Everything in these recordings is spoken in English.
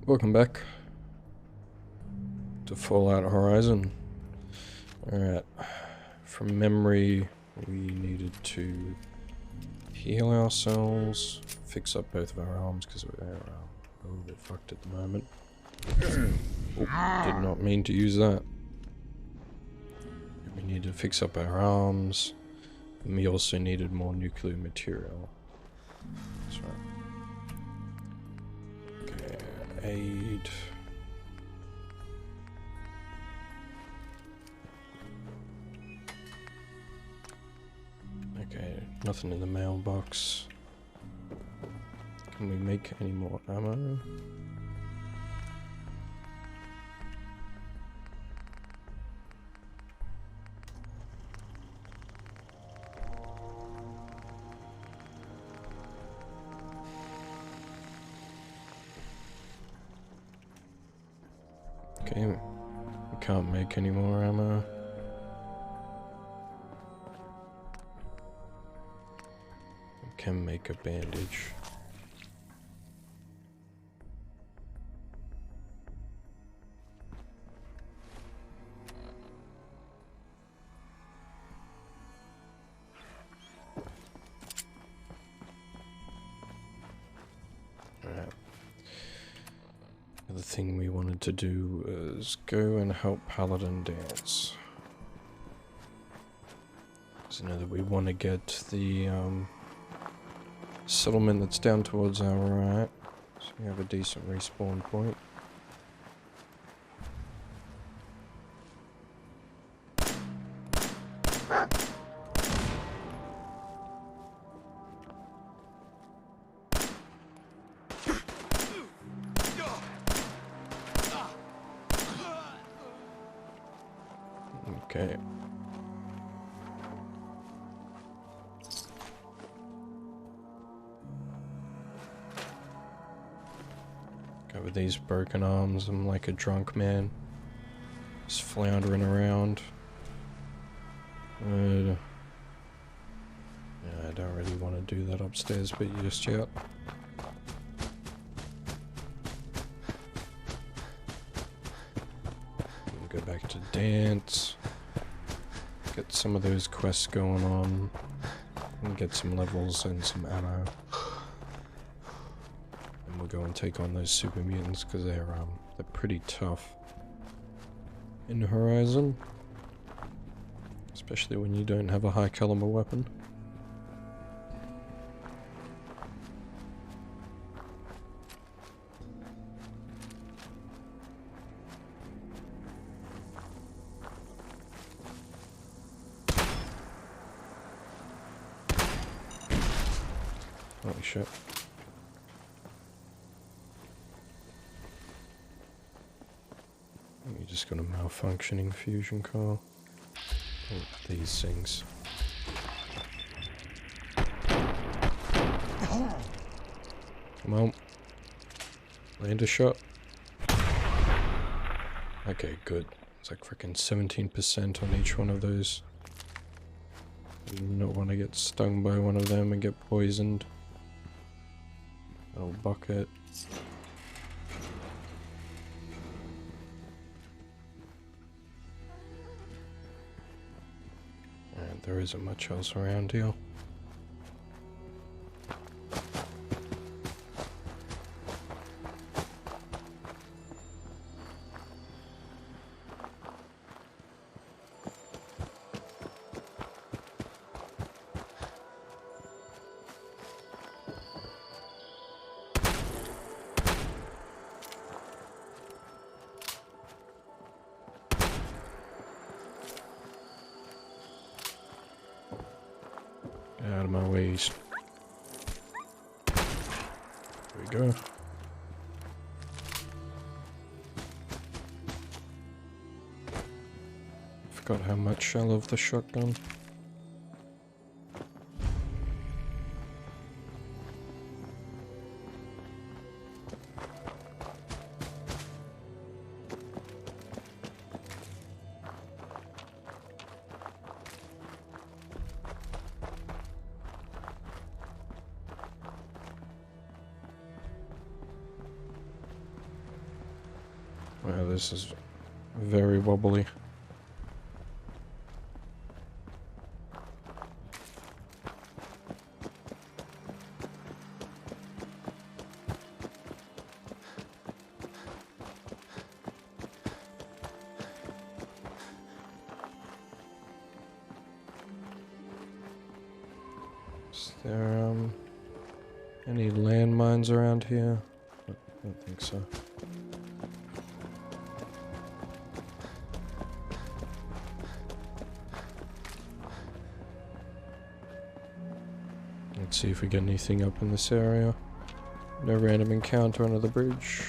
Welcome back to Fallout Horizon. Alright, from memory, we needed to heal ourselves, fix up both of our arms because we're a little bit fucked at the moment. Oh, did not mean to use that. We needed to fix up our arms, and we also needed more nuclear material. That's right. Okay, aid. Okay, nothing in the mailbox. Can we make any more ammo? Okay, we can't make any more ammo. We can make a bandage. Alright. The thing we wanted to do is go and help Paladin dance. So now that we want to get the settlement that's down towards our right, so we have a decent respawn point. Okay. Go with these broken arms, I'm like a drunk man. Just floundering around. Yeah, I don't really want to do that upstairs bit just yet. Go back to dance. Get some of those quests going on. And get some levels and some ammo. And we'll go and take on those super mutants because they're pretty tough in Horizon. Especially when you don't have a high caliber weapon. Holy shit. You just got a malfunctioning fusion core. Oh, these things. Come on. Land a shot. Okay, good. It's like freaking 17% on each one of those. I do not want to get stung by one of them and get poisoned. Oh, bucket. And there isn't much else around here. Out of my ways. There we go. Forgot how much I love the shotgun. Wow, this is very wobbly. Is there any landmines around here? I don't think so. Let's see if we get anything up in this area. No random encounter under the bridge.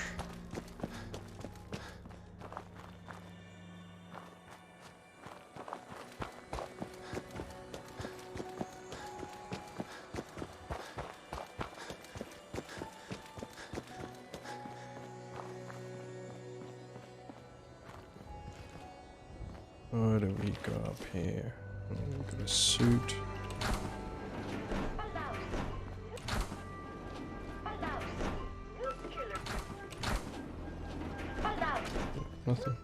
What do we got up here? We've got a suit. Nothing.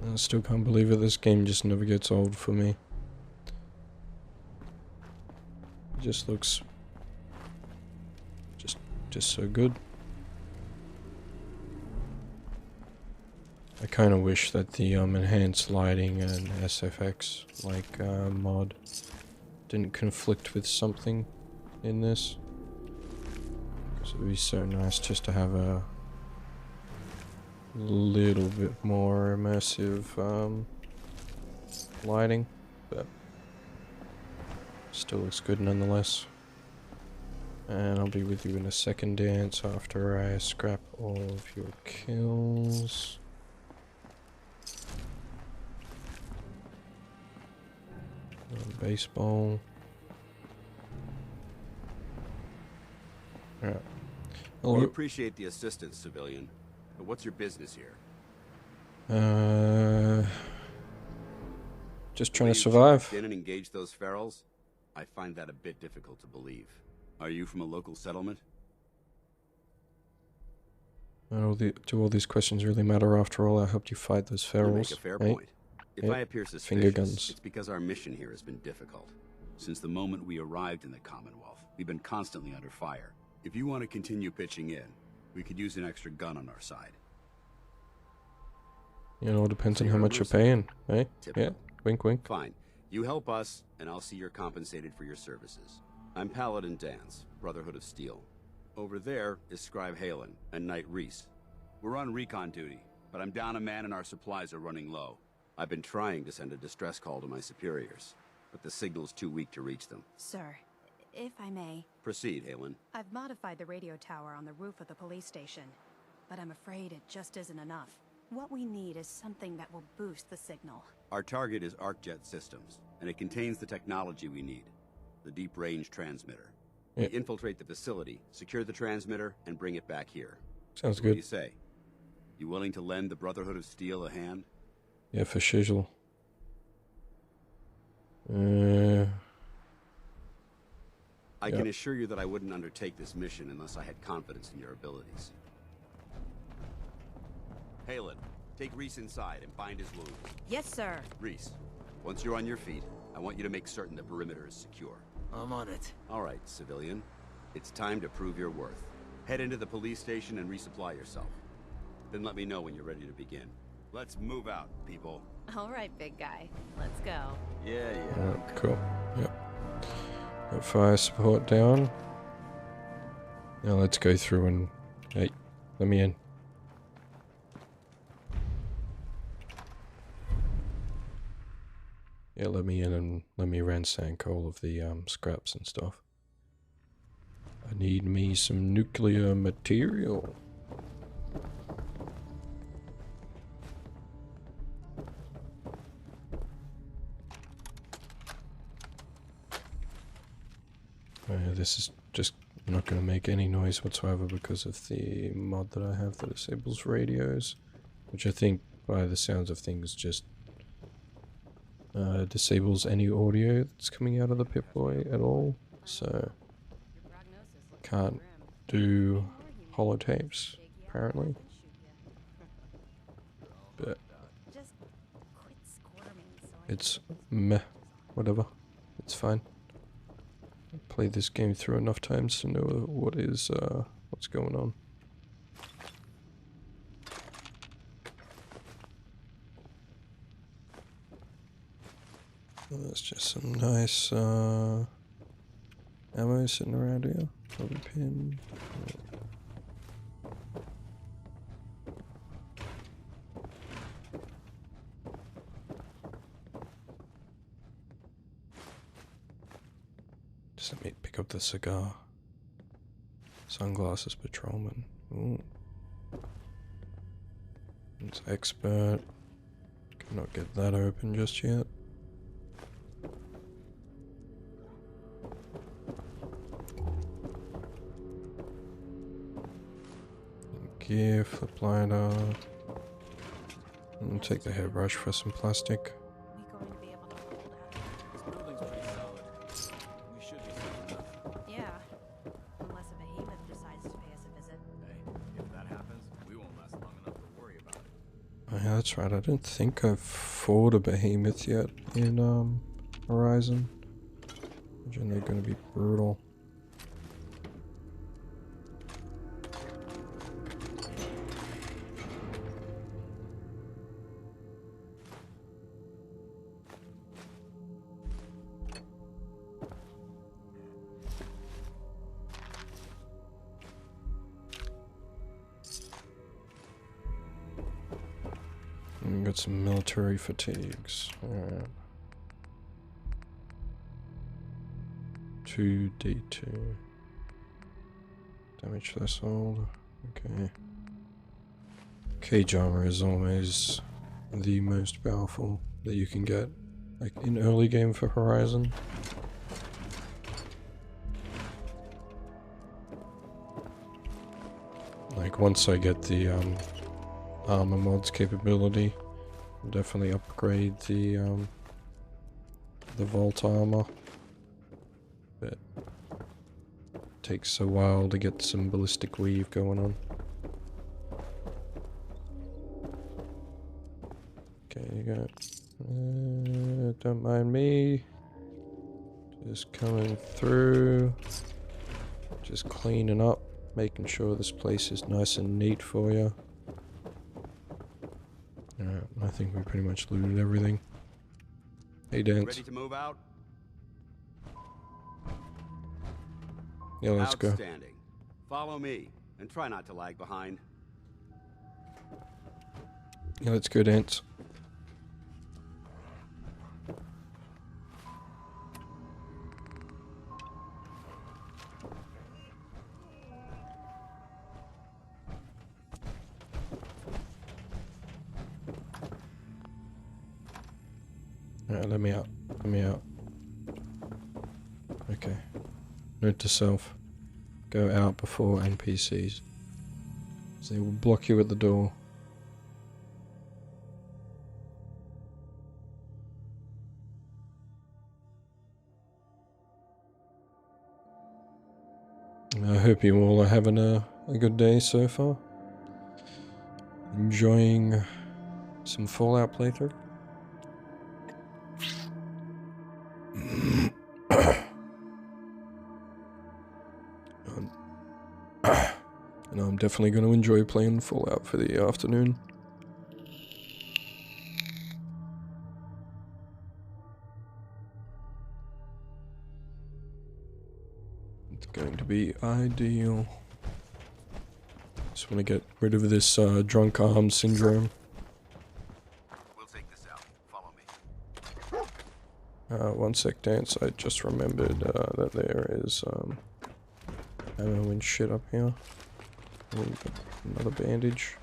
I still can't believe it, this game just never gets old for me. It just looks just so good. I kind of wish that the enhanced lighting and SFX mod didn't conflict with something in this. Because it would be so nice just to have a little bit more immersive lighting, but still looks good nonetheless. And I'll be with you in a second, Dance, after I scrap all of your kills. Baseball. Alright. We appreciate the assistance, civilian. But what's your business here? Just trying to survive. In and engage those ferals? I find that a bit difficult to believe. Are you from a local settlement? Do all these questions really matter? After all, I helped you fight those ferals. You make a fair point. If I appear suspicious, finger guns. It's because our mission here has been difficult. Since the moment we arrived in the Commonwealth, we've been constantly under fire. If you want to continue pitching in, we could use an extra gun on our side. You know, it depends on how much you're paying, eh? Typical. Yeah, wink wink. Fine. You help us, and I'll see you're compensated for your services. I'm Paladin Dance, Brotherhood of Steel. Over there is Scribe Halen and Knight Reese. We're on recon duty, but I'm down a man and our supplies are running low. I've been trying to send a distress call to my superiors, but the signal's too weak to reach them. Sir, if I may... Proceed, Halen. I've modified the radio tower on the roof of the police station, but I'm afraid it just isn't enough. What we need is something that will boost the signal. Our target is ArcJet Systems, and it contains the technology we need. The deep-range transmitter. Yeah. We infiltrate the facility, secure the transmitter, and bring it back here. Sounds What good. do you say? You willing to lend the Brotherhood of Steel a hand? Yeah, for shizzle. I can assure you that I wouldn't undertake this mission unless I had confidence in your abilities. Halen, take Reese inside and bind his wounds. Yes, sir. Reese, once you're on your feet, I want you to make certain the perimeter is secure. I'm on it. All right, civilian. It's time to prove your worth. Head into the police station and resupply yourself. Then let me know when you're ready to begin. Let's move out, people. All right, big guy. Let's go. Yeah. Alright, cool. Yep. Got fire support down. Now let's go through and... Hey, let me in. Yeah, let me in and let me ransack all of the scraps and stuff. I I need me some nuclear material. This is just not going to make any noise whatsoever because of the mod that I have that disables radios, which I think by the sounds of things just disables any audio that's coming out of the Pip-Boy at all, so can't do holotapes apparently, but it's meh, whatever, it's fine. Played this game through enough times to know what's going on. Well, that's just some nice ammo sitting around here. Rubber pin. Just let me pick up the cigar. Sunglasses patrolman. Ooh. It's expert. Cannot get that open just yet. Gear, flip lighter. And take the hairbrush for some plastic. Yeah, that's right. I don't think I've fought a behemoth yet in Horizon. Imagine they're going to be brutal. And got some military fatigues. Alright. 2d2. Damage threshold. Okay. Cage armor is always the most powerful that you can get, like in early game for Horizon. Like once I get the armor mods capability, I'll definitely upgrade the vault armor. But it takes a while to get some ballistic weave going on. Okay, you got don't mind me. Just coming through, just cleaning up, making sure this place is nice and neat for you. Alright, I think we pretty much looted everything. Hey, Dance. Ready to move out? Yeah, let's go. Outstanding. Follow me, and try not to lag behind. Yeah, let's go, Dance. Alright, let me out. Let me out. Okay. Note to self. Go out before NPCs. So they will block you at the door. I hope you all are having a good day so far. Enjoying some Fallout playthrough. And I'm definitely going to enjoy playing Fallout for the afternoon. It's going to be ideal. Just want to get rid of this drunk arm syndrome. We'll take this out. Follow me. One sec, Dance. I just remembered that there is ammo and shit up here. Oh, another bandage.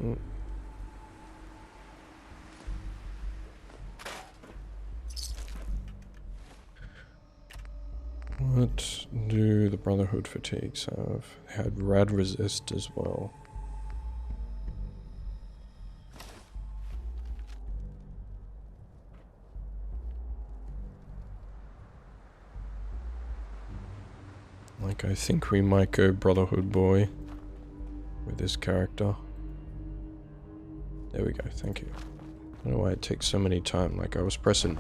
Mm. What do the Brotherhood fatigues have? They had rad resist as well. Like, I think we might go Brotherhood boy with this character. There we go, thank you. I don't know why it takes so many time. Like, I was pressing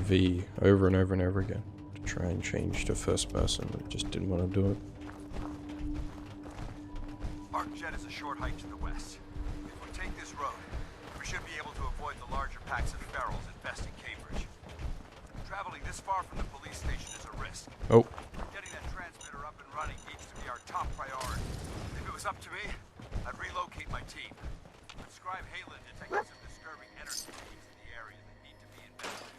V over and over and over again to try and change to first person, but it just didn't want to do it. Arcjet is a short hike to the west. If we take this road, we should be able to avoid the larger packs of ferals infesting Cambridge. Traveling this far from the police station is a risk. Oh. Getting that transmitter up and running needs to be our top priority. If it was up to me, I'd relocate my team. But Scribe Halen detected some disturbing energy readings in the area that need to be investigated.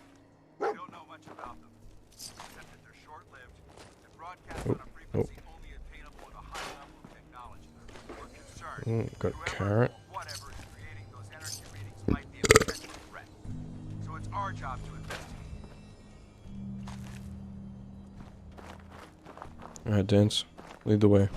We don't know much about them, except that they're short-lived and broadcast on a frequency only attainable with a high level of technology. We're concerned Got whoever carrot. or whatever is creating those energy readings might be a potential threat. So it's our job to investigate. Alright, Dance. Lead the way.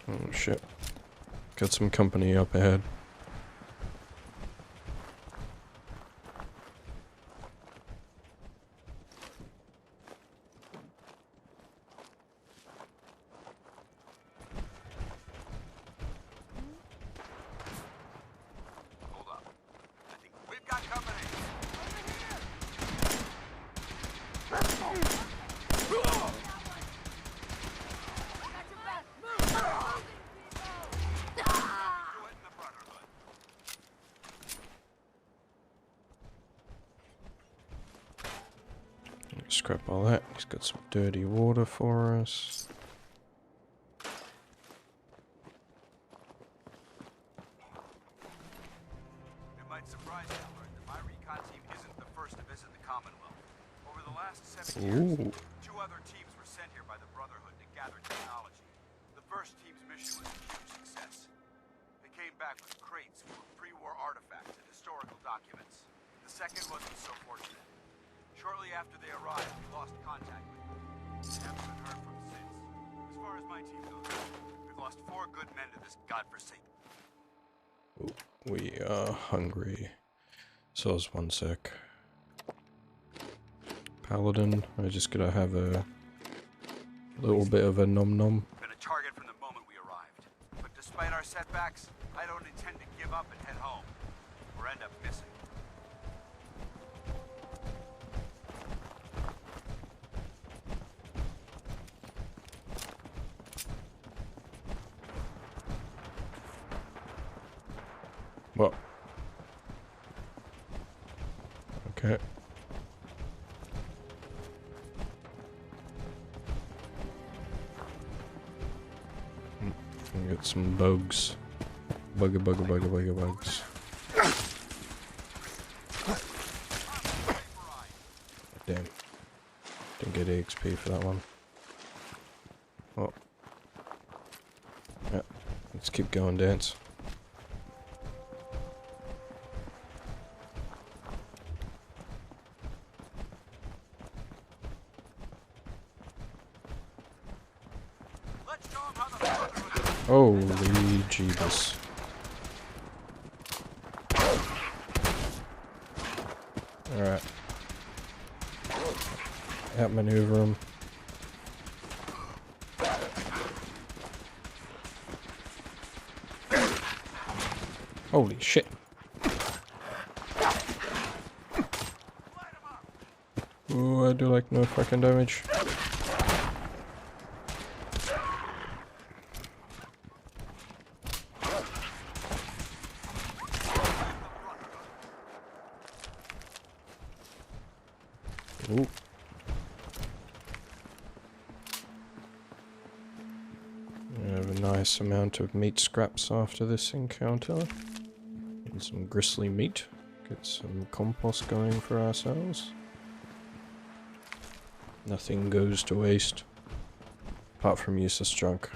Oh shit. Got some company up ahead. Hold up. I think we've got company. Scrap all that. He's got some dirty water for us. It might surprise you to learn that my recon team isn't the first to visit the Commonwealth. Over the last 7 years, Ooh. 2 other teams were sent here by the Brotherhood to gather technology. The first team's mission was a huge success. They came back with crates full of pre-war artifacts and historical documents. The second wasn't so fortunate. Shortly after they arrived, we lost contact with them. We haven't been heard from since. As far as my team goes, we've lost 4 good men to this godforsaken. We are hungry. So is 1 sec. Paladin, I just gotta have a little bit of a nom nom. Been a target from the moment we arrived. But despite our setbacks, I don't intend to give up and head home, or end up missing. Well. Okay. We got some bugs. Bugs. Damn. Didn't get EXP for that one. Oh. Yeah. Let's keep going, Dance. Holy Jeebus. Alright. Outmaneuver him. Holy shit. Ooh, I do like no fucking damage. Ooh. We have a nice amount of meat scraps after this encounter. And some gristly meat. Get some compost going for ourselves. Nothing goes to waste. Apart from useless junk.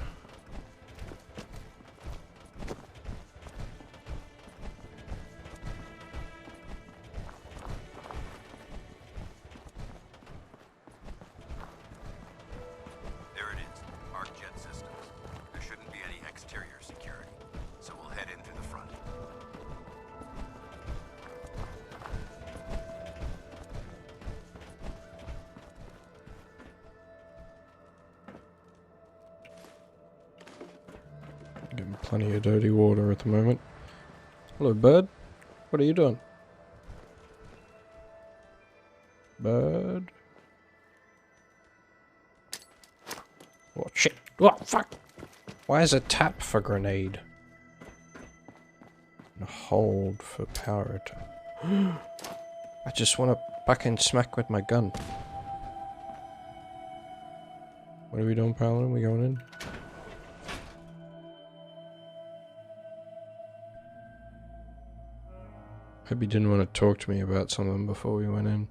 There it is. Arc jet systems. There shouldn't be any exterior security, so we'll head in through the front. Getting plenty of dirty water at the moment. Hello, bird. What are you doing? Bird? Oh, shit. Oh, fuck! Why is it tap for grenade? And hold for power attack. I just want to fucking smack with my gun. What are we doing, Paladin? We going in? Hope he didn't want to talk to me about something before we went in.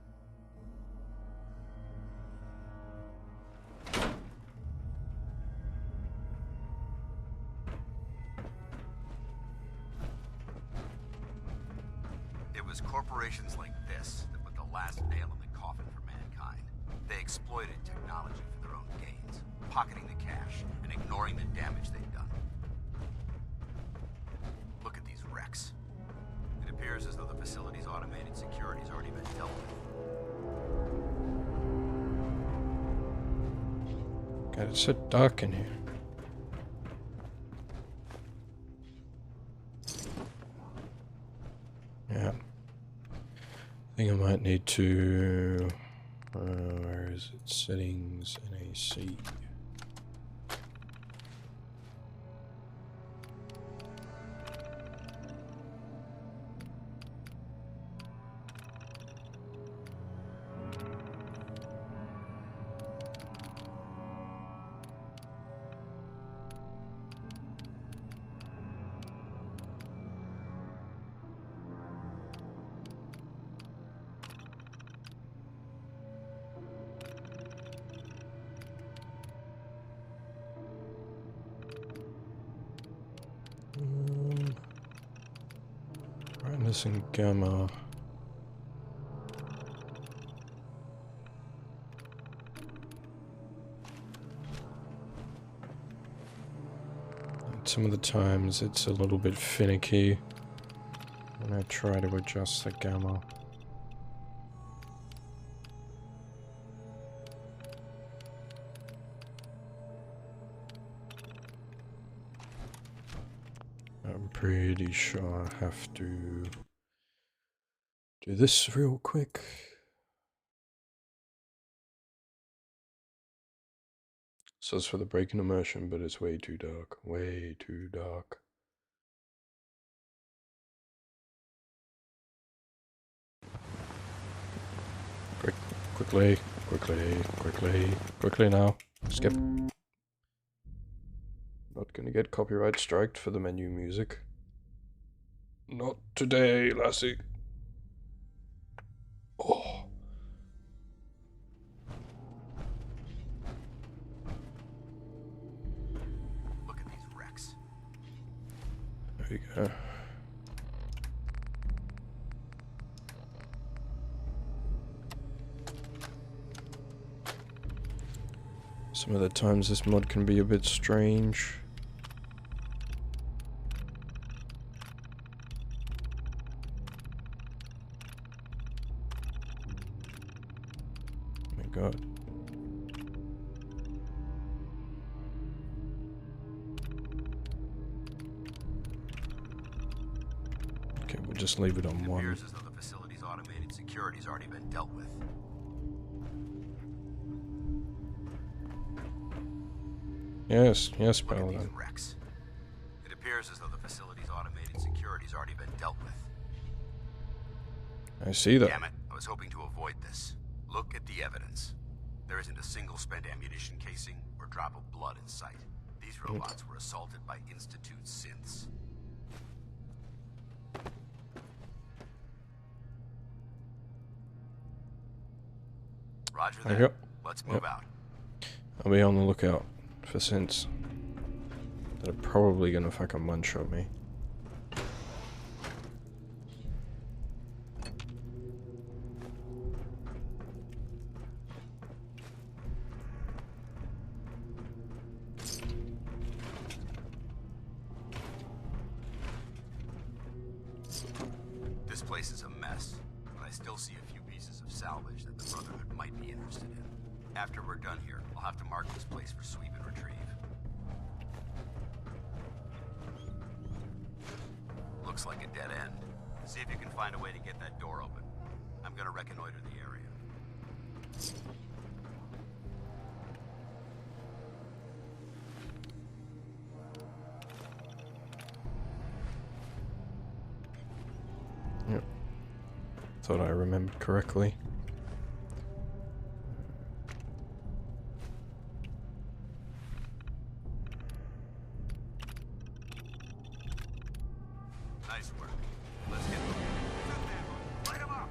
It was corporations like this that put the last nail in the coffin for mankind. They exploited technology for their own gains, pocketing the cash and ignoring the damage they'd done. Look at these wrecks. It appears as though the facility's automated security's already been dealt with. God, it's so dark in here. Yeah. I think I might need to... where is it? Settings, NAC. Brightness and gamma. And some of the times it's a little bit finicky when I try to adjust the gamma. I'm pretty sure I have to do this real quick. So it's for the break in immersion, but it's way too dark. Way too dark. Quickly, quickly, quickly, quickly now. Skip. Not gonna get copyright striked for the menu music. Not today, lassie. Oh. Look at these wrecks. There you go. Some of the times this mod can be a bit strange. Oh my god. Okay, we'll just leave it on It one. appears as though the facility's automated security's already been dealt with. Yes, yes, Look at Paladin. these wrecks. It appears as though the facility's automated security's already been dealt with. I see that. Damn it, I was hoping to avoid this. Look at the evidence. There isn't a single spent ammunition casing or drop of blood in sight. These robots were assaulted by Institute synths. Roger that. Yep. Let's move out. I'll be on the lookout for synths that are probably gonna fucking one-shot me. This place is a mess, but I still see a few pieces of salvage that the Brotherhood might be interested in. After we're done here, I'll have to mark this place for sweep and retrieve. Looks like a dead end. See if you can find a way to get that door open. I'm gonna reconnoiter the area. Yep. Thought I remembered correctly. Nice work. Let's get moving. Light 'em up.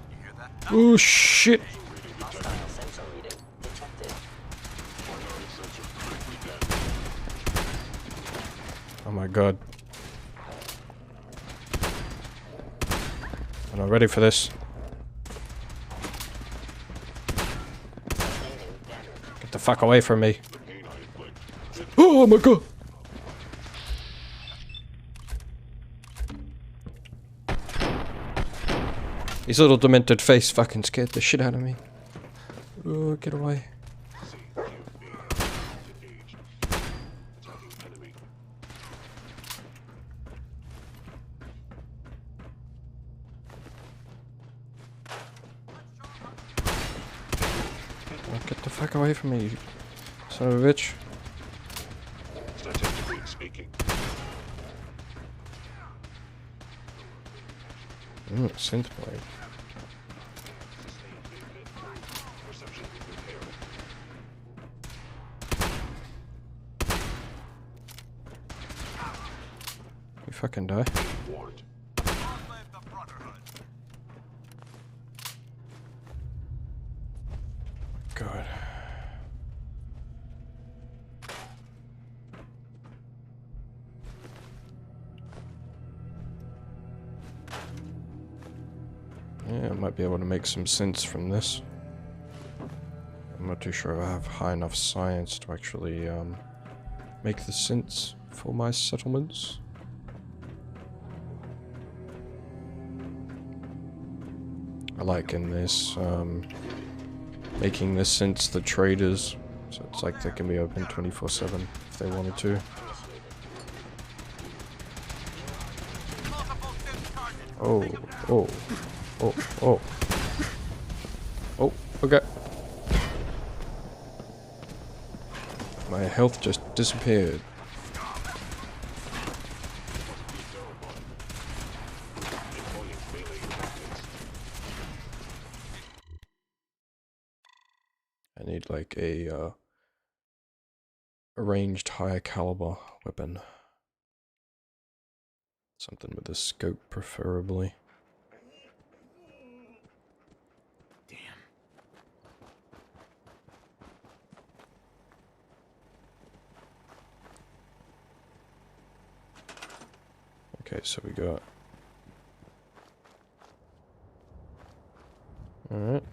You hear that? Oh shit! Hostile sensor reading detected. Oh my god. I'm not ready for this. Get the fuck away from me. Oh my god! His little demented face fucking scared the shit out of me. Oh, get away. Oh, get the fuck away from me, you son of a bitch. Statistically speaking, Synth blade. perception impaired. You fucking die. Warned. Long live the Brotherhood. God. Yeah, I might be able to make some sense from this. I'm not too sure I have high enough science to actually make the sense for my settlements. I like in this making this sense the traders, so it's like they can be open 24/7 if they wanted to. Multiple synth targets. Oh, oh, oh, oh. Oh, okay. My health just disappeared. I need like a ranged higher caliber weapon. Something with a scope preferably. Okay, so we got... Alright.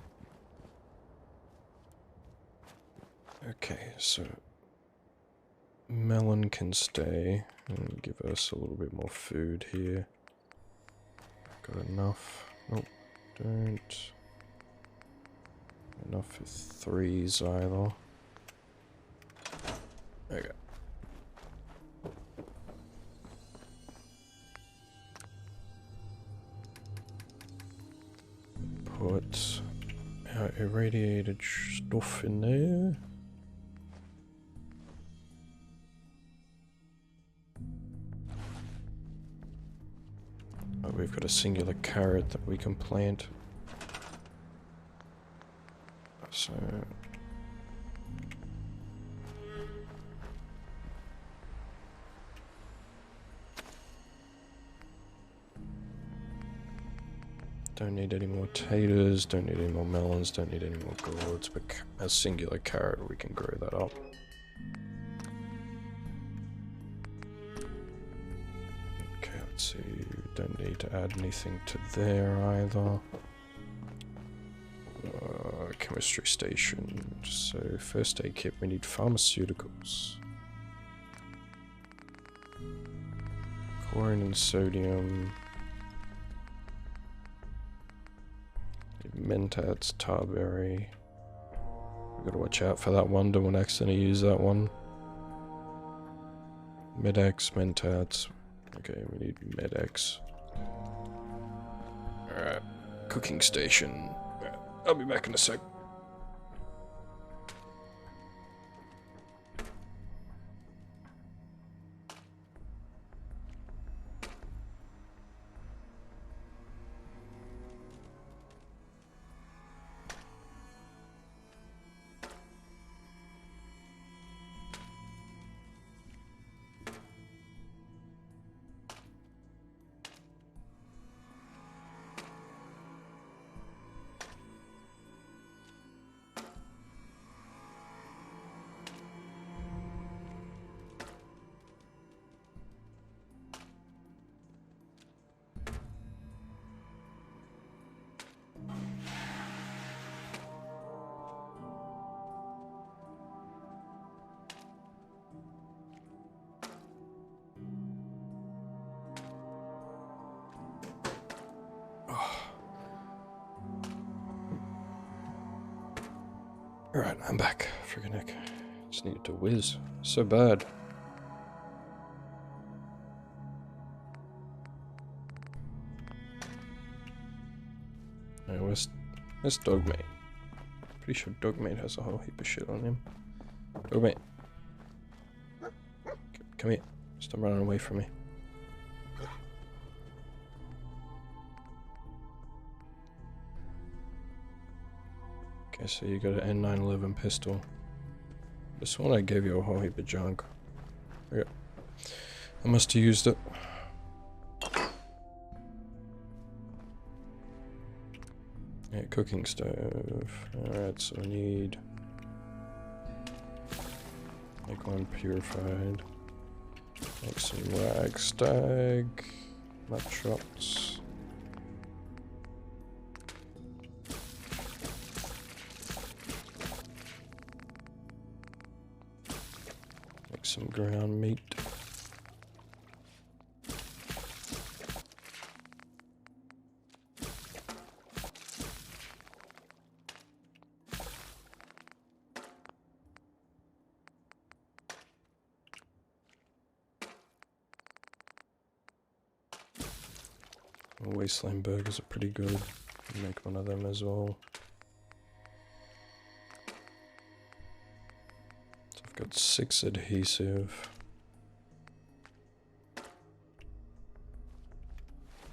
Okay, so... Melon can stay and give us a little bit more food here. Got enough. Nope, don't. Enough for 3s either. Okay. Put our irradiated stuff in there. Oh, we've got a singular carrot that we can plant. so... Don't need any more taters, don't need any more melons, don't need any more gourds, but a singular carrot, we can grow that up. Okay, let's see, don't need to add anything to there either. Chemistry station, so first aid kit, we need pharmaceuticals. Chlorine and sodium. Mentats, Tarberry. We gotta watch out for that one, don't want to accidentally use that one. Med-X, Mentats. Okay, we need Med-X. Alright, cooking station. Alright, I'll be back in a sec. Alright, I'm back. Friggin' heck. Just needed to whiz. So bad. Hey, where's Dogmate? Pretty sure Dogmate has a whole heap of shit on him. Dogmate. Come here. Stop running away from me. Okay, so you got an N911 pistol. This one I gave you a whole heap of junk. Yeah. I must have used it. Yeah, cooking stove. Alright, so I need... make one purified. Make some ragstag. Mud shots. Some ground meat. Wasteland burgers are pretty good. Make one of them as well. Got 6 adhesive.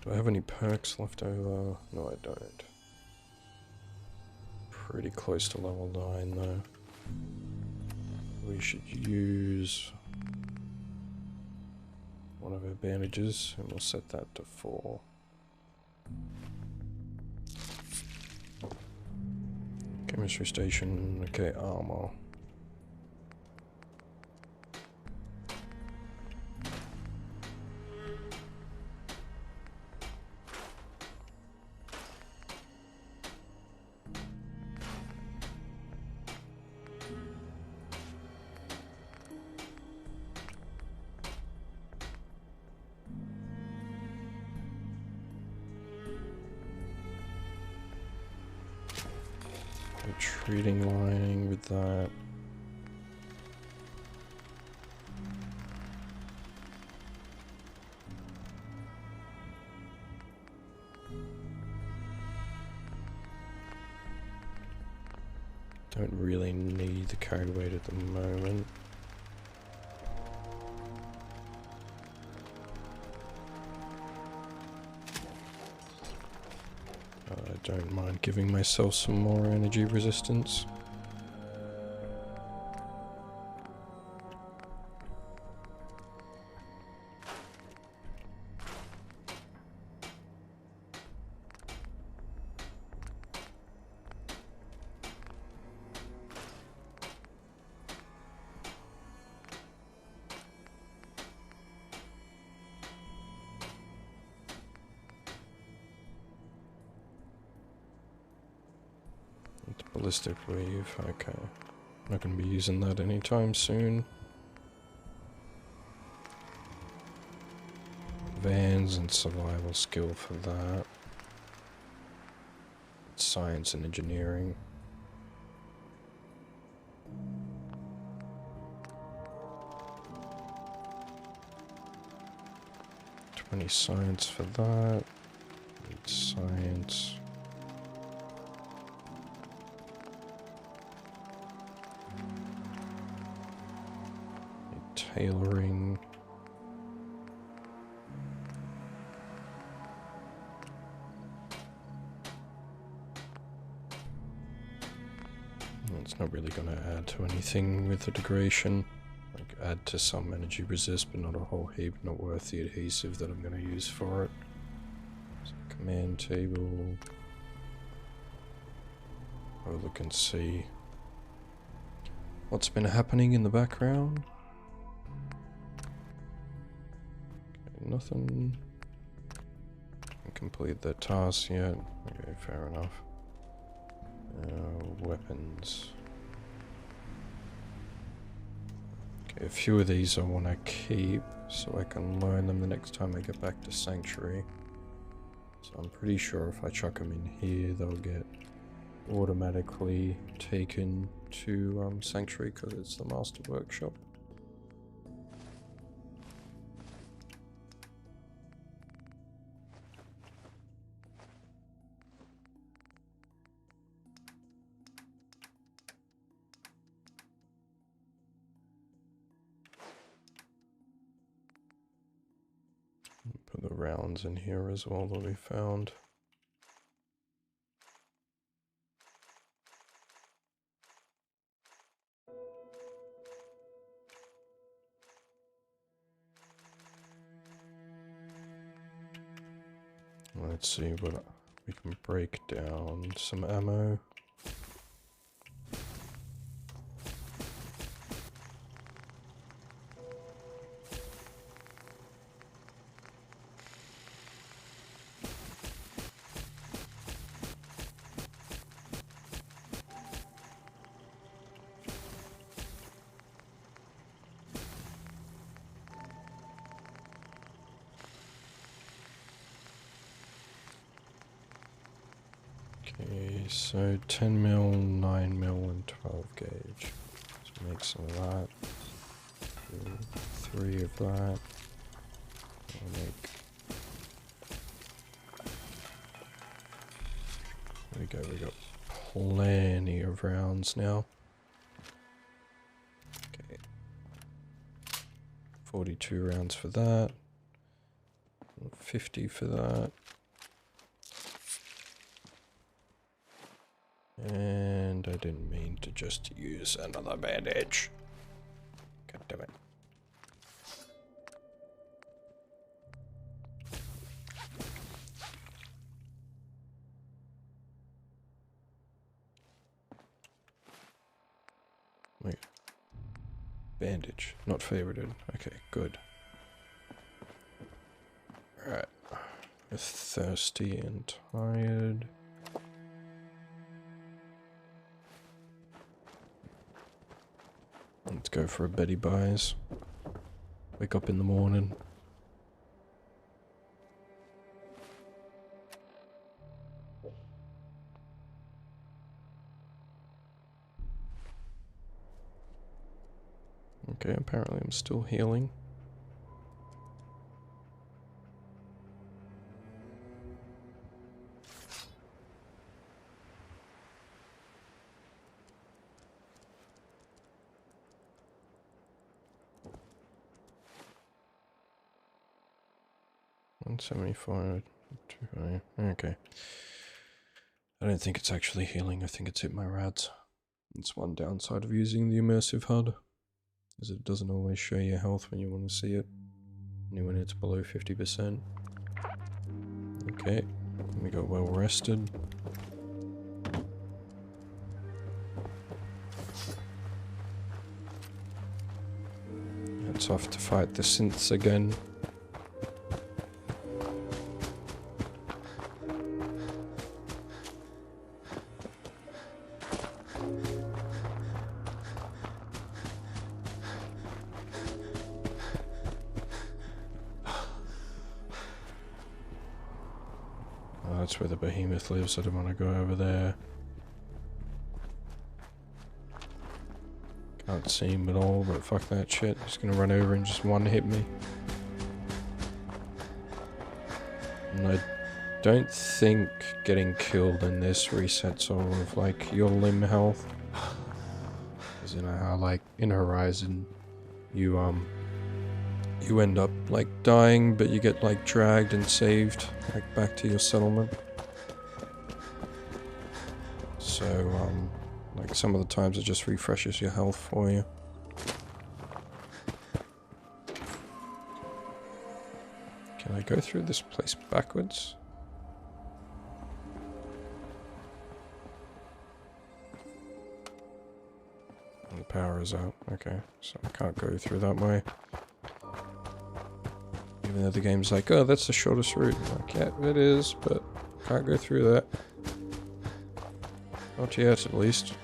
Do I have any perks left over? No, I don't. Pretty close to level 9 though. We should use one of our bandages and we'll set that to 4. Chemistry station, okay, armor. Treating lining with that. Don't really need the code weight at the moment. I don't mind giving myself some more energy resistance. Ballistic weave, okay. Not gonna be using that anytime soon. Vans and survival skill for that. Science and engineering. Any science for that? Need science. Need tailoring. It's not really going to add to anything with the degradation. Like add to some energy resist, but not a whole heap. Not worth the adhesive that I'm going to use for it. So command table. Oh, look and see what's been happening in the background. Okay, nothing. Didn't complete that task yet. Okay, fair enough. Weapons. Okay, a few of these I want to keep so I can learn them the next time I get back to Sanctuary. So I'm pretty sure if I chuck them in here, they'll get automatically taken to Sanctuary because it's the Master Workshop. Put the rounds in here as well that we found. Let's see what we can break down. Some ammo. Okay, so 10 mil, 9 mil, and 12 gauge. Let's make some of that. 3 of that. I'll make. There we go, we got plenty of rounds now. Okay. 42 rounds for that. 50 for that. And I didn't mean to just use another bandage. God damn it. Wait. Bandage, not favorited. Okay, good. Alright. You're thirsty and tired. Let's go for a Betty Buys. Wake up in the morning. Okay, apparently I'm still healing. $175. Okay. I don't think it's actually healing. I think it's hit my rads. It's one downside of using the immersive HUD, is it doesn't always show your health when you want to see it, only when it's below 50%. Okay, we got well rested. It's off to fight the synths again. Oh, that's where the behemoth lives. I don't want to go over there. Can't see him at all, but fuck that shit. He's gonna run over and just one-hit me. And I don't think getting killed in this resets all of, like, your limb health. Because you know how, like, in Horizon, you end up, like, dying, but you get, like, dragged and saved, like, back to your settlement. So, like, some of the times it just refreshes your health for you. Can I go through this place backwards? And the power is out. Okay, so I can't go through that way. Even though the game's like, oh, that's the shortest route. I'm like, yeah, it is, but can't go through that. Not yet, at least.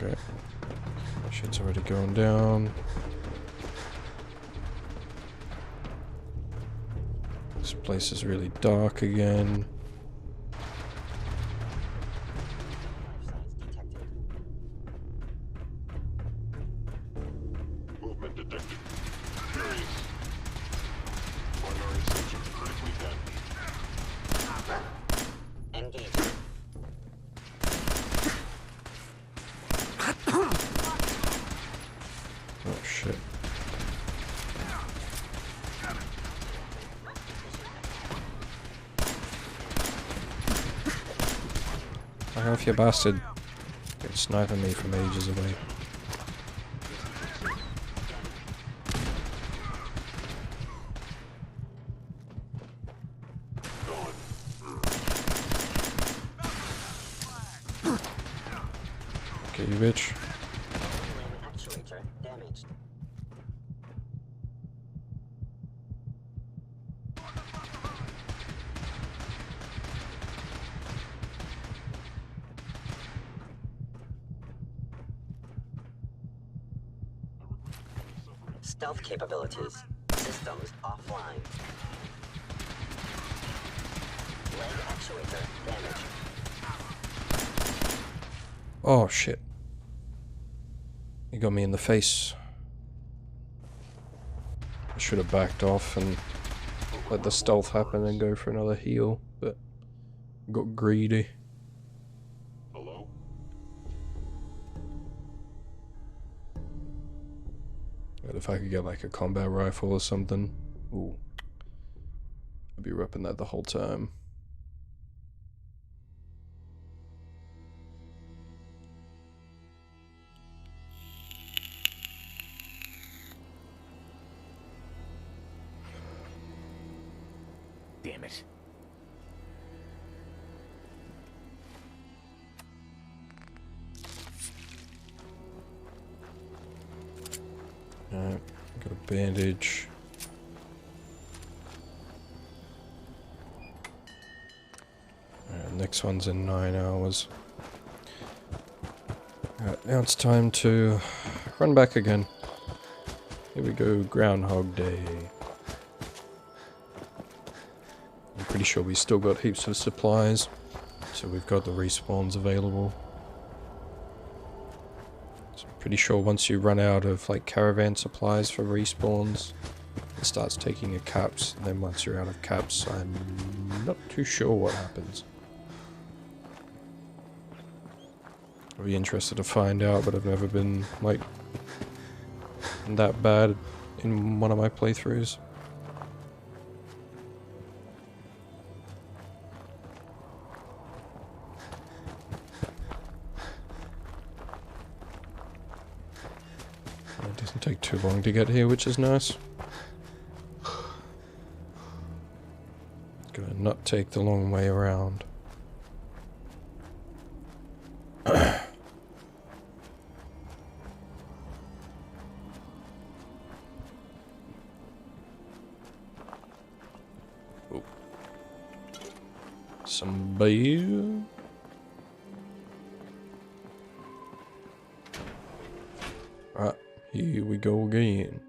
Okay. Shit's already going down. This place is really dark again. Movement detected. Curious. Primary sensors critically damaged. Engaging. Oh shit. I have you bastard. You're sniping me from ages away. Okay, you bitch. Lane actuator damaged. Stealth capabilities. Systems offline. Leg actuator damaged. Oh shit. You got me in the face. I should have backed off and let the stealth happen and go for another heal, but got greedy. Hello? But if I could get like a combat rifle or something, ooh, I'd be repping that the whole time. Damn it. Alright, got a bandage. Alright, next one's in 9 hours. Alright, now it's time to run back again. Here we go, Groundhog Day. I'm pretty sure we still got heaps of supplies, so we've got the respawns available. So I'm pretty sure once you run out of like caravan supplies for respawns, it starts taking your caps, and then once you're out of caps, I'm not too sure what happens. I'd be interested to find out, but I've never been like that bad in one of my playthroughs. It doesn't take too long to get here, which is nice. Gonna not take the long way around. some beer. Right, here we go again.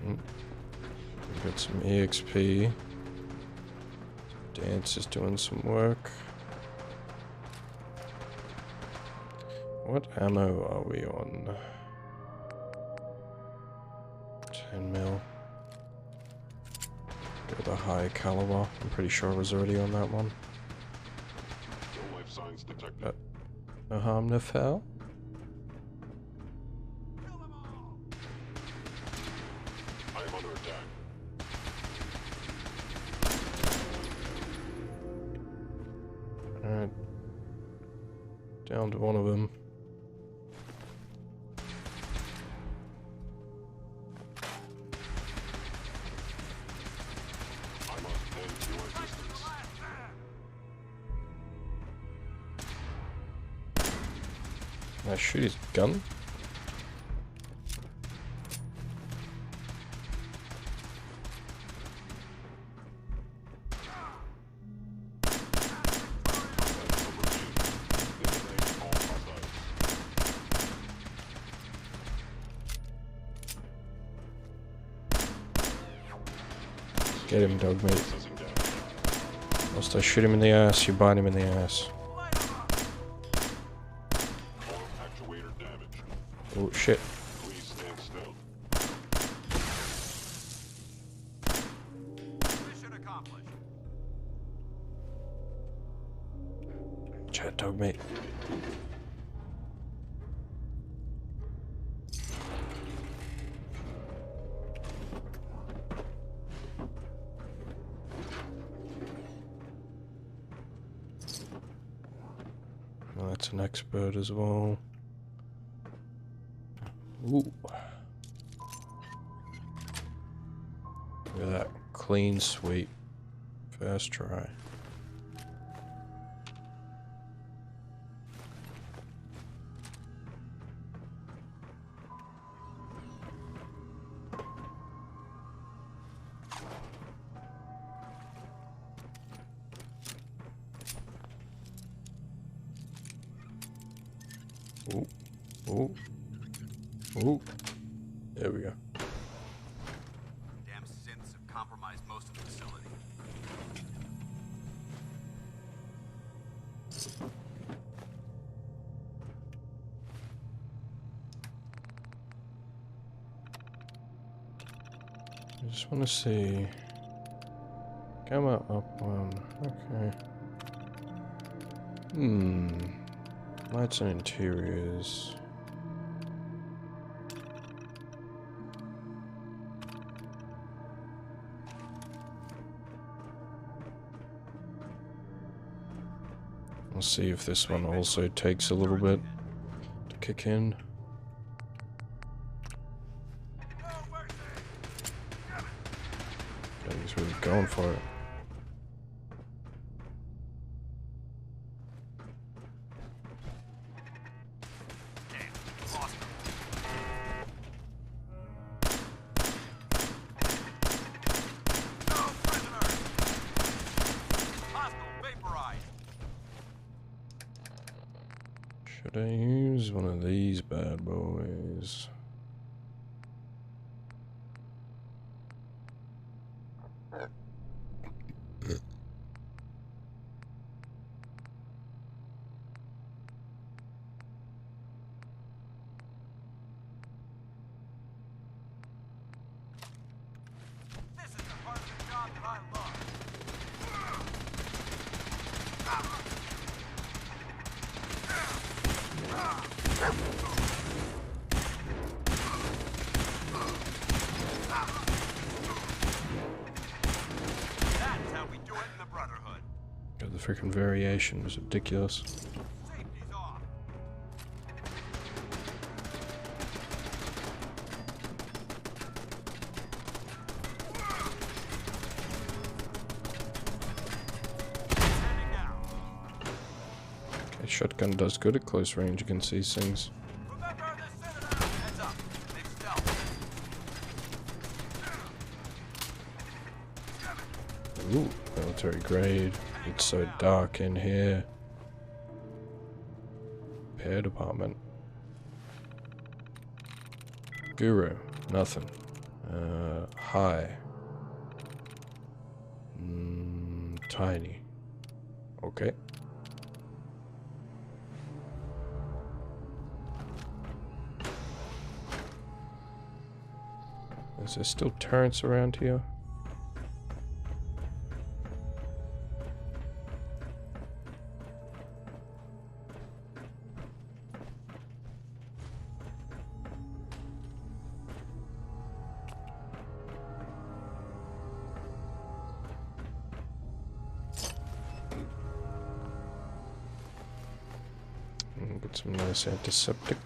We've got some EXP. Dance is doing some work. What ammo are we on? 10 mil. With a high caliber. I'm pretty sure I was already on that one. No life signs detected. No harm, no foul. I am under attack. Alright. Down to one of them. I must end your existence. Can I shoot his gun? Get him, dog mate. Whilst I shoot him in the ass, you bite him in the ass. Actuator damage. Oh shit. Please stand still. Mission accomplished. Chat, dog mate. Well, that's an expert as well. Ooh. Look at that. Clean sweep. First try. Ooh. Ooh. Ooh. There we go. Damn synths have compromised most of the facility. I just want to see. Gamma up one. Okay. Lights and interiors. We'll see if this one also takes a little bit to kick in. Yeah, he's really going for it. Should I use one of these bad boys? This is the part of the job that I love. That's how we do it in the Brotherhood. God, the freaking variation was ridiculous. Safety's off. shotgun does good at close range against these things. Remember the Senator! Heads up. They've stealth. Ooh, military grade. It's so dark in here. Repair department. Guru, nothing. High. Tiny. Okay. Is there still turrets around here? Get some nice antiseptic.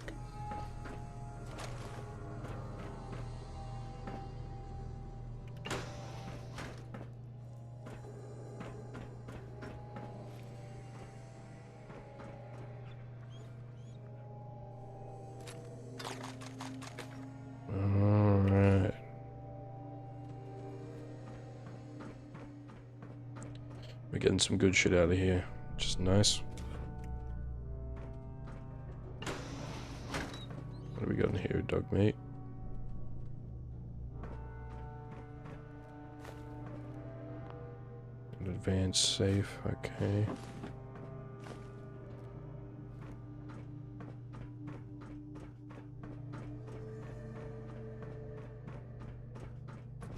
Alright. We're getting some good shit out of here, which is nice. What do we got in here, dog meat? An advanced safe, okay.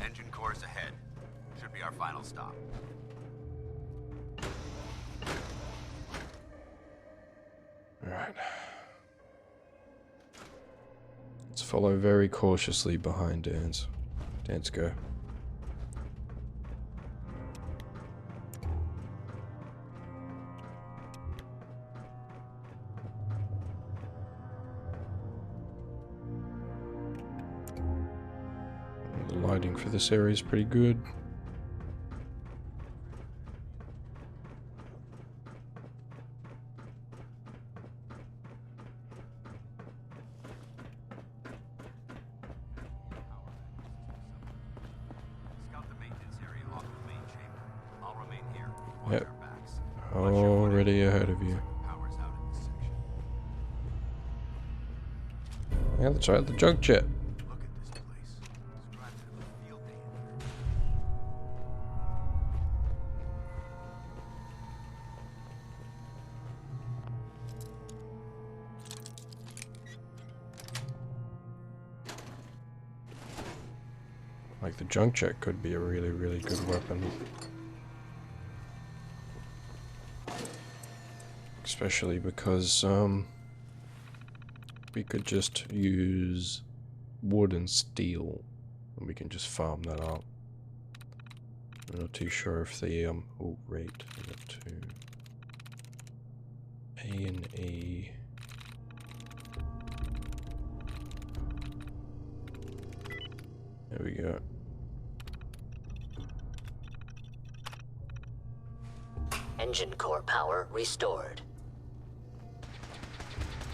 Engine cores ahead. Should be our final stop. Alright. Let's follow very cautiously behind Dan's. Dan's go. The lighting for this area is pretty good. Scout the maintenance area off the main chamber. I'll remain here. Yep. Watch our backs. Already ahead of you. Power's out in this section. Yeah, that's right, the junk jet. Look at this place. Describes it as a field day in here. Like the junk jet could be a really, really good weapon. Especially because we could just use wood and steel and we can just farm that up. I'm not too sure if the oh rate we got to A and E. There we go. Engine core power restored.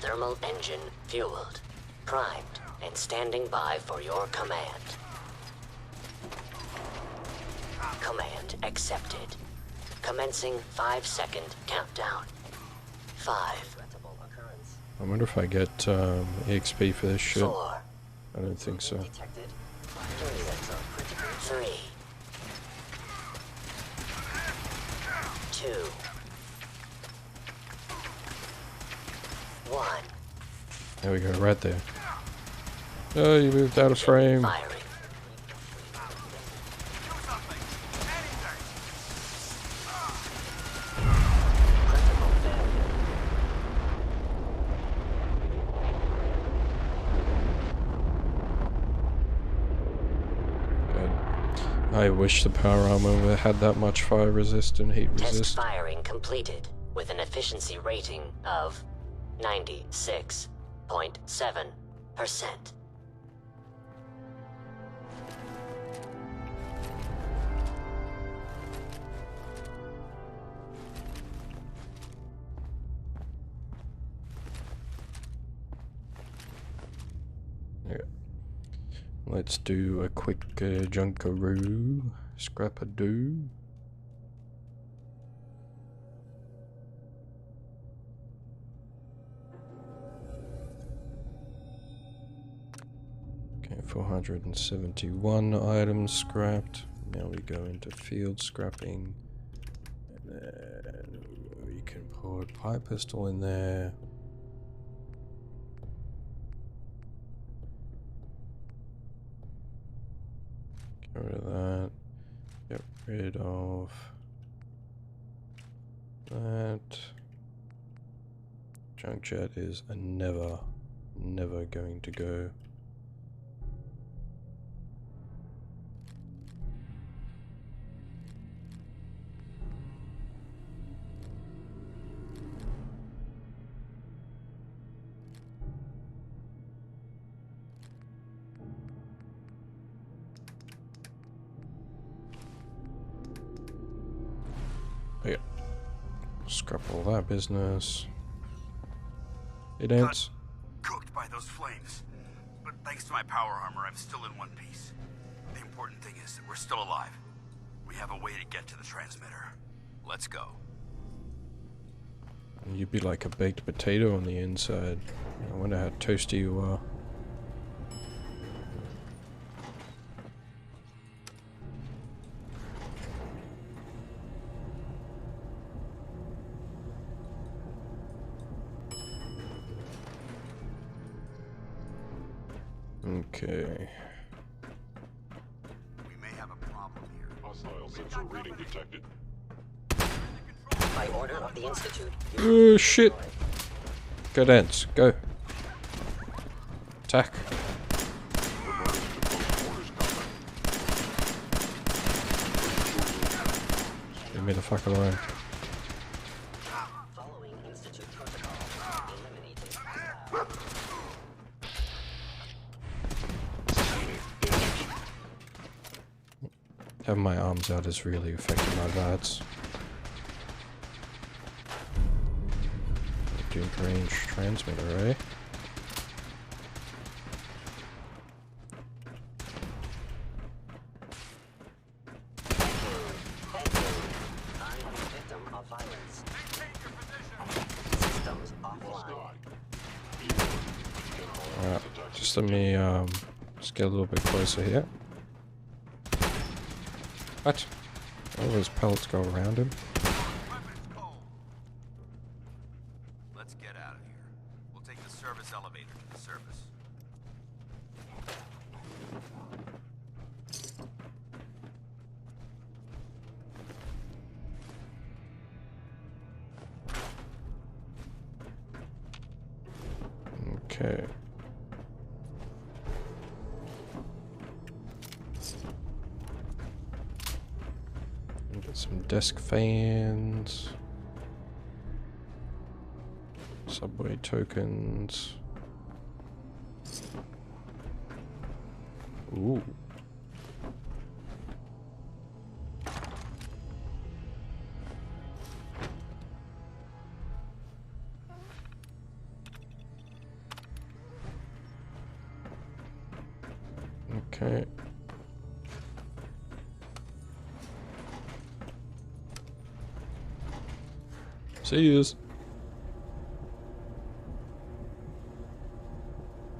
Thermal engine fueled, primed, and standing by for your command. Command accepted. Commencing 5-second countdown. 5. I wonder if I get EXP for this shit. 4. I don't think so. Detected. 3. 2. 1. There we go, right there. Oh, you moved out of frame. Firing. Critical failure. God. I wish the power armor had that much fire resist and heat Test resist. firing completed with an efficiency rating of 96.7%. Okay. Let's do a quick junkaroo. Scrap-a-doo. Okay, 471 items scrapped. Now we go into field scrapping. And then we can put a pipe pistol in there. Get rid of that. Get rid of that. Junk jet is a never going to go. Okay. Scrap all that business. Hey, Dance. Cooked by those flames. But thanks to my power armor, I'm still in one piece. The important thing is that we're still alive. We have a way to get to the transmitter. Let's go. You'd be like a baked potato on the inside. I wonder how toasty you are. Okay. We may have a problem here. Hostile sensor reading detected. By order of the Institute. Oh shit! Go Dance, go. Attack. Reverse to close quarters combat. Leave me the fuck alone. Following Institute protocol. Eliminated. Having my arms out is really affecting my VADs. Duke range transmitter, eh? I am a victim of violence. Systems offline. Alright, just let me just get a little bit closer here. What? All those pellets go around him? Let's get out of here. We'll take the service elevator to the surface. Okay. Get some desk fans. Subway tokens. Ooh. Okay. See yous.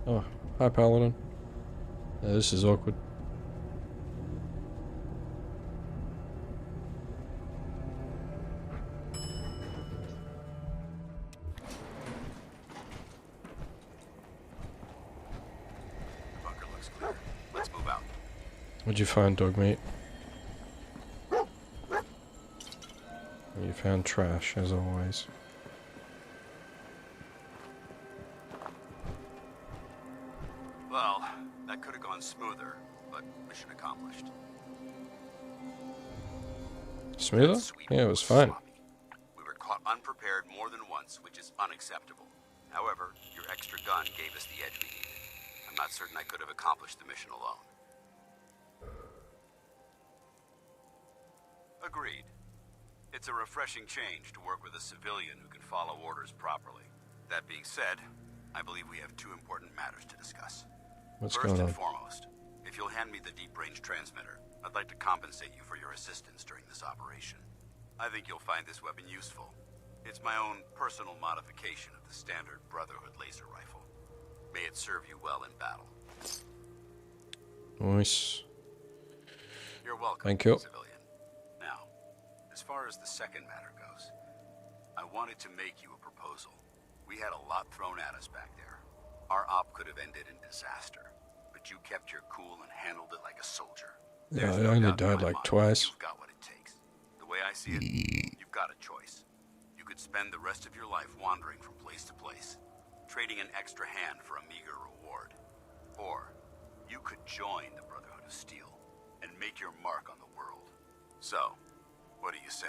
Oh, hi Paladin. This is awkward. Bunker looks clear. Let's move out. What'd you find, dog meat? You found trash, as always. Well, that could have gone smoother, but mission accomplished. Smoother? Sweet Yeah, it was was fine. sloppy. We were caught unprepared more than once, which is unacceptable. However, your extra gun gave us the edge we needed. I'm not certain I could have accomplished the mission alone. Agreed. It's a refreshing change to work with a civilian who can follow orders properly. That being said, I believe we have two important matters to discuss. What's First going and on? foremost, if you'll hand me the deep-range transmitter, I'd like to compensate you for your assistance during this operation. I think you'll find this weapon useful. It's my own personal modification of the standard Brotherhood laser rifle. May it serve you well in battle. Nice. You're welcome, Thank you. civilian. Now, as far as the second matter goes, I wanted to make you a proposal. We had a lot thrown at us back there. Our op could have ended in disaster, but you kept your cool and handled it like a soldier. Yeah, There's I no only doubt in died my like mind twice. You've got what it takes. The way I see it, you've got a choice. You could spend the rest of your life wandering from place to place, trading an extra hand for a meager reward. Or you could join the Brotherhood of Steel and make your mark on the world. So, what do you say?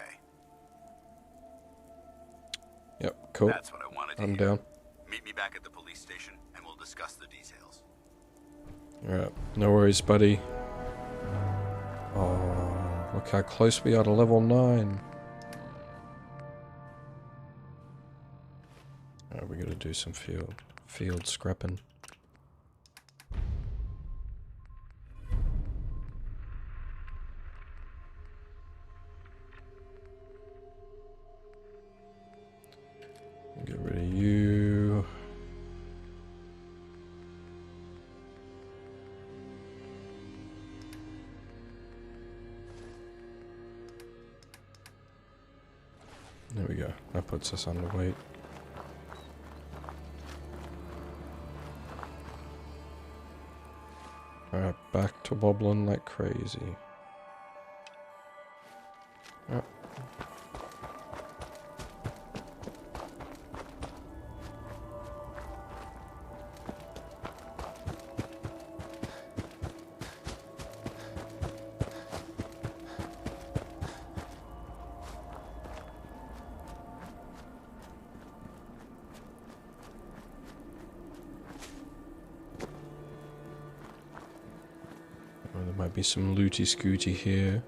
Yep, cool. That's what I wanted to I'm hear. down. Meet me back at the police station and we'll discuss the details. Alright, no worries, buddy. Oh, look how close we are to level 9. Alright, we gotta do some field scrapping. Get rid of you. There we go. That puts us underweight. Alright, back to wobbling like crazy. Yep. There might be some looty scooty here.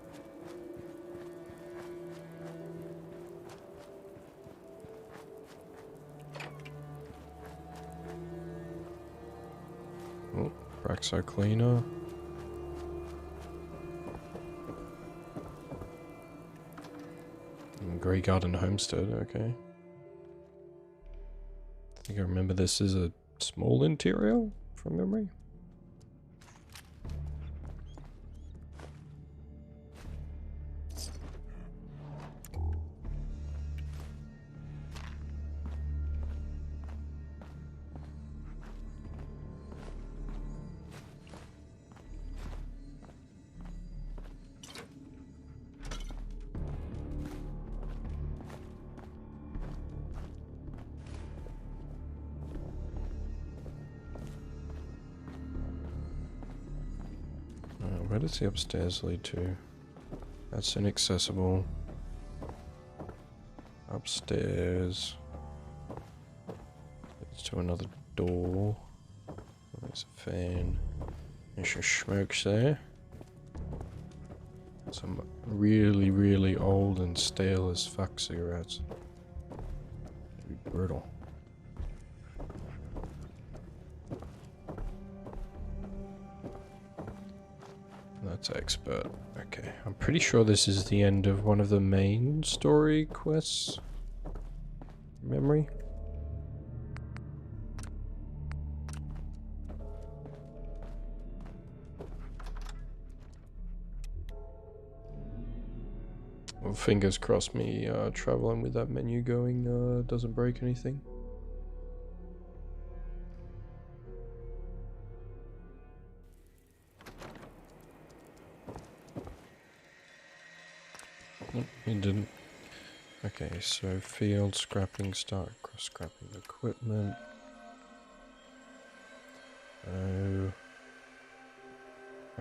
Oh, Raxo cleaner. Grey Garden Homestead, okay. I think I remember this is a small interior from memory. Where does the upstairs lead to? That's inaccessible. Upstairs. Leads to another door. There's a fan. There's some smokes there. Some really, really old and stale as fuck cigarettes. It'd be brutal. That's expert. Okay, I'm pretty sure this is the end of one of the main story quests. Memory? Well, fingers crossed me traveling with that menu going doesn't break anything. Nope, he didn't. Okay, so field scrapping, start scrapping equipment. Oh.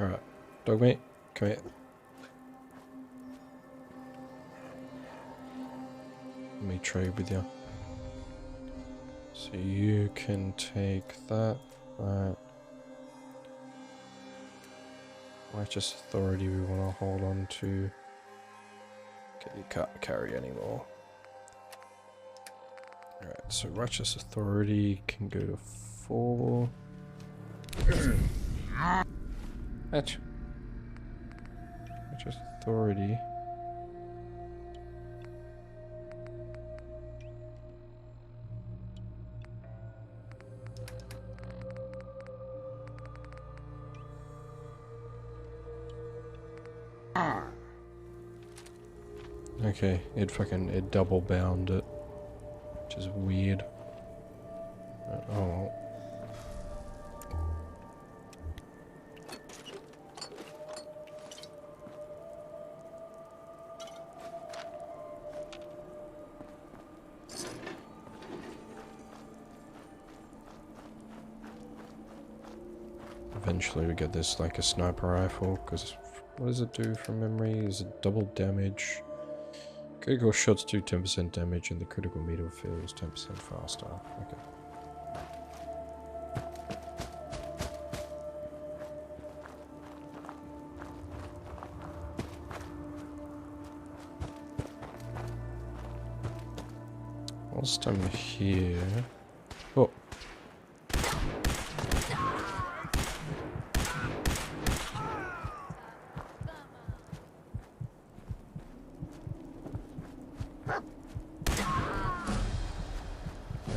Alright, Dogmeat, come here. Let me trade with you. So you can take that. Righteous Authority we want to hold on to. Okay, you can't carry anymore. Alright, so Righteous Authority can go to 4. Which authority? Okay, it double bound it, which is weird. Oh. Eventually we get this like a sniper rifle, because what does it do from memory? Is it double damage? Critical shots do 10% damage and the critical meter fails 10% faster. Okay. Whilst I'm here... Oh!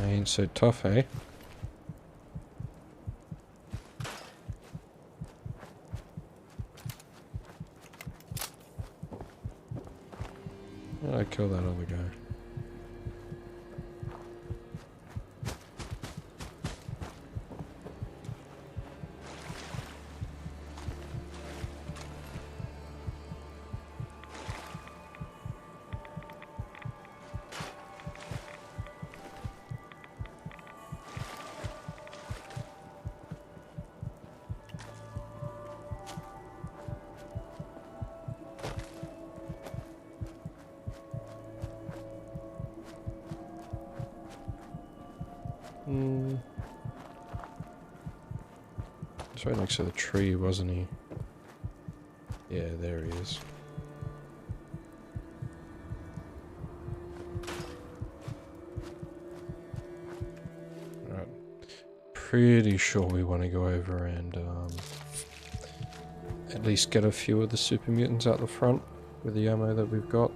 Ain't so tough, eh? How did I kill that other guy? He's right next to the tree, wasn't he? Yeah, there he is. Right. Pretty sure we want to go over and at least get a few of the super mutants out the front with the ammo that we've got.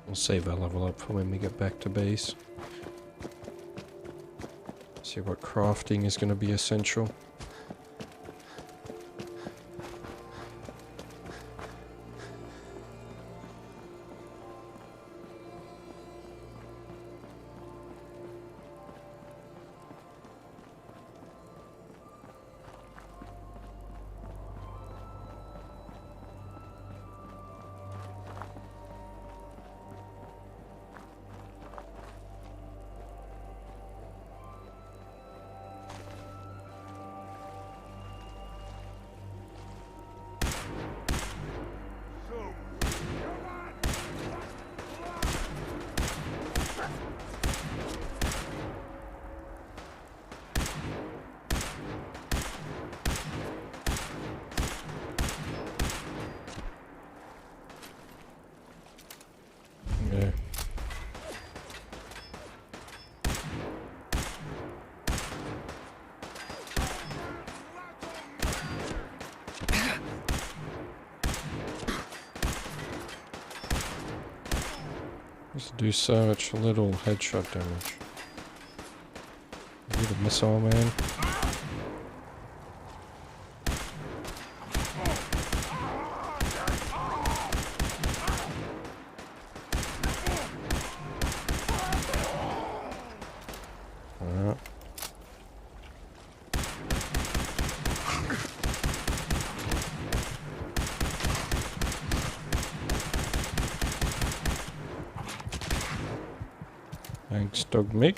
We'll save our level up for when we get back to base. See what crafting is going to be essential. Yeah. Just do so much little headshot damage. Are you the missile man? Alright. Thanks, dog meat.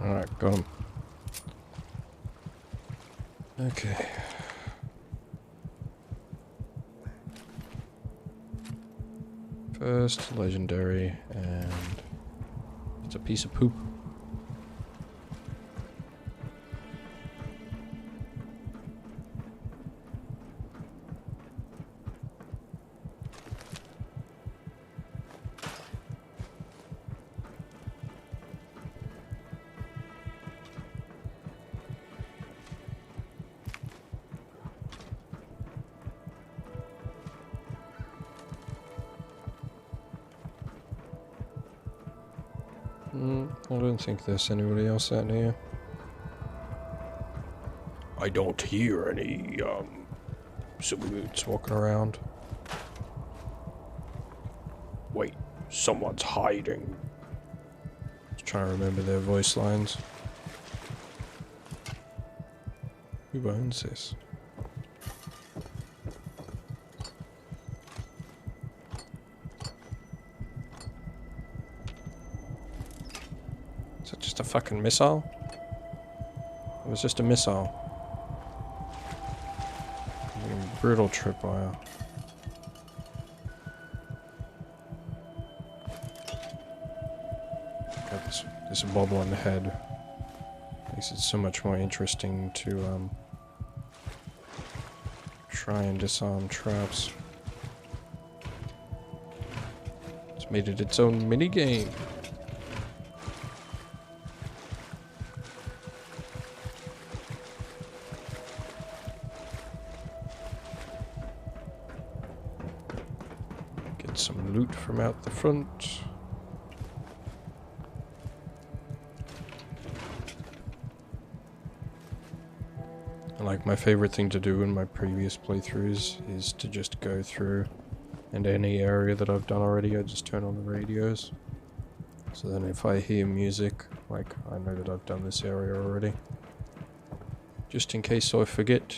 Alright, got him. Okay. First legendary, and it's a piece of poop. I don't think there's anybody else out here. I don't hear any, silhouettes walking around. Wait, someone's hiding. Just trying to remember their voice lines. Who owns this? Is it just a fucking missile? It was just a missile. Brutal tripwire. Got this bobble on the head. Makes it so much more interesting to try and disarm traps. It's made it its own mini game. Get some loot from out the front. Like, my favorite thing to do in my previous playthroughs is to just go through, and any area that I've done already, I just turn on the radios. So then if I hear music, like, I know that I've done this area already. Just in case I forget.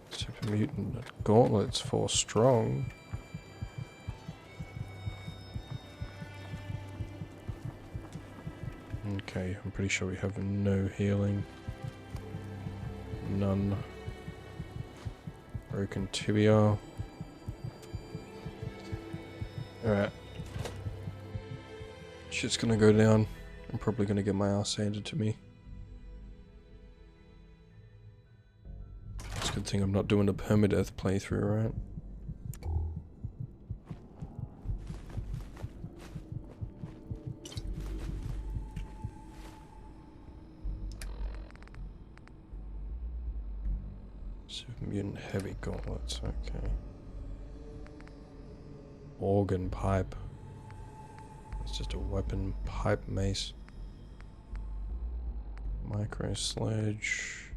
Super Mutant Gauntlets 4 strong. Okay, I'm pretty sure we have no healing. None. Broken tibia. Alright. Shit's gonna go down. I'm probably gonna get my ass handed to me. It's a good thing I'm not doing a permadeath playthrough, right? Super Mutant Heavy Gauntlets, okay. Organ Pipe. It's just a weapon pipe mace. Micro Sledge.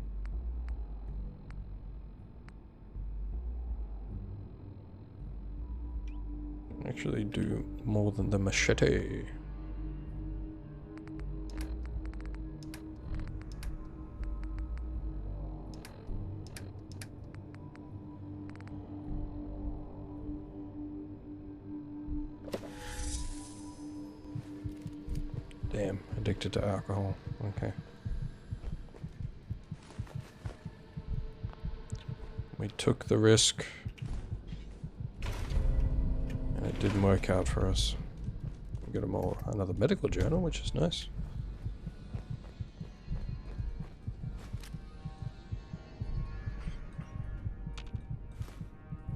Can actually do more than the machete. Damn, addicted to alcohol. Okay. We took the risk. And it didn't work out for us. We got another medical journal, which is nice.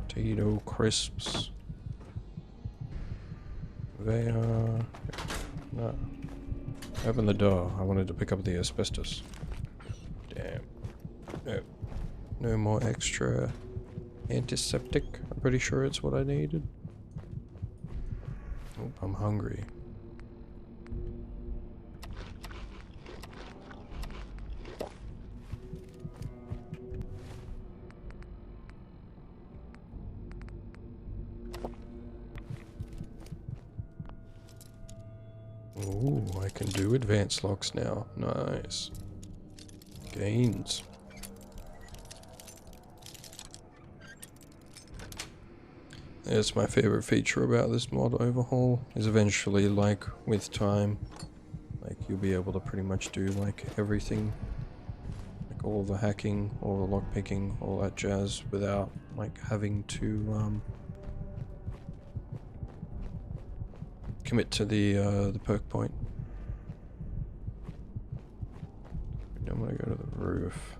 Potato crisps. They are... No. Open the door. I wanted to pick up the asbestos. Damn. No. No more extra antiseptic. I'm pretty sure it's what I needed. Oh, I'm hungry. Ooh, I can do advanced locks now. Nice. Gains. That's my favorite feature about this mod overhaul, is eventually, like, with time, like, you'll be able to pretty much do, like, everything like all the hacking, all the lockpicking, all that jazz without like having to commit to the perk point. I'm gonna go to the roof.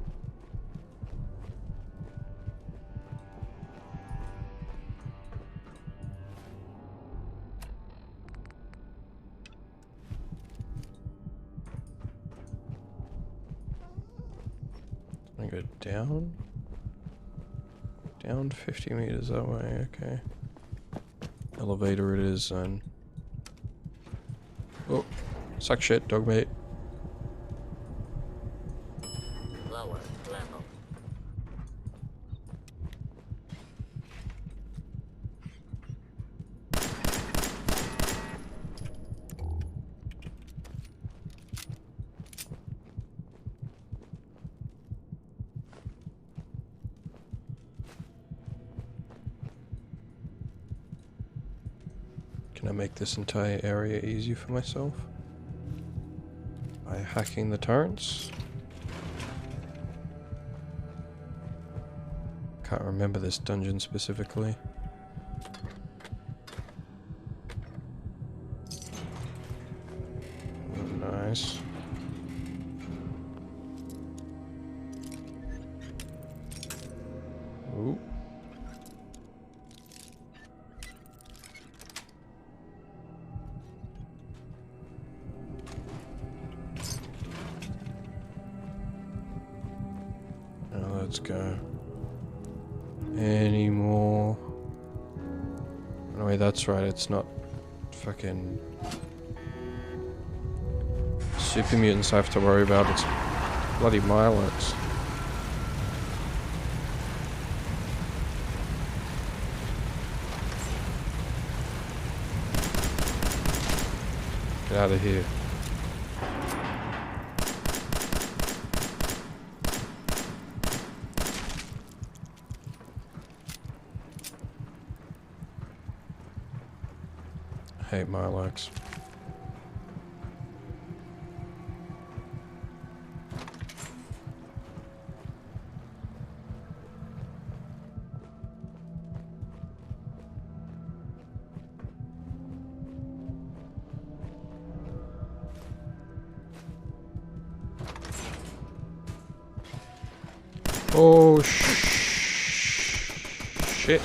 I go down? Down 50 meters that way, okay. Elevator it is then. Oh, suck shit, dogmate. Lower level. Can I make this entire area easy for myself? By hacking the turrets? Can't remember this dungeon specifically. Nice. Ooh. Now let's go. Any more? Oh wait, that's right, it's not fucking super mutants I have to worry about, it's bloody Mirelurks. Get out of here. I hate Mirelurks. Oh shit.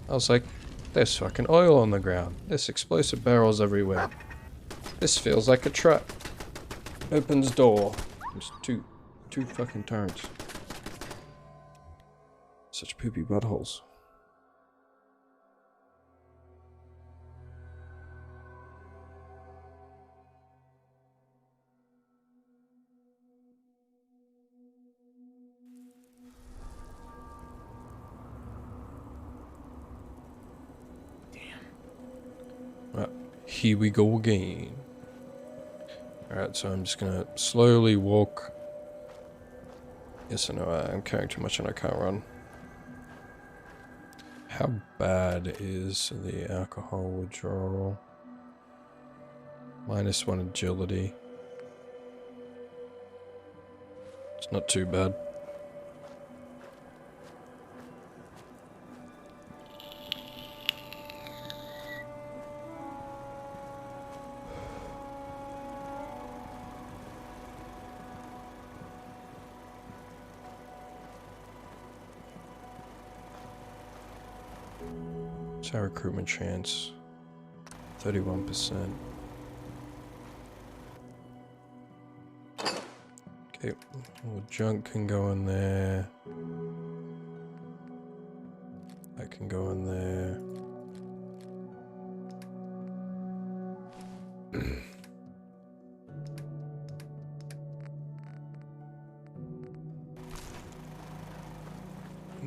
I was like, there's fucking oil on the ground. There's explosive barrels everywhere. This feels like a trap. Opens door. There's two fucking turrets. Such poopy buttholes. Here we go again. Alright, so I'm just gonna slowly walk. Yes, I know I'm carrying too much and I can't run. How bad is the alcohol withdrawal? -1 agility. It's not too bad. What's our recruitment chance? 31%. Okay, well, junk can go in there. That can go in there.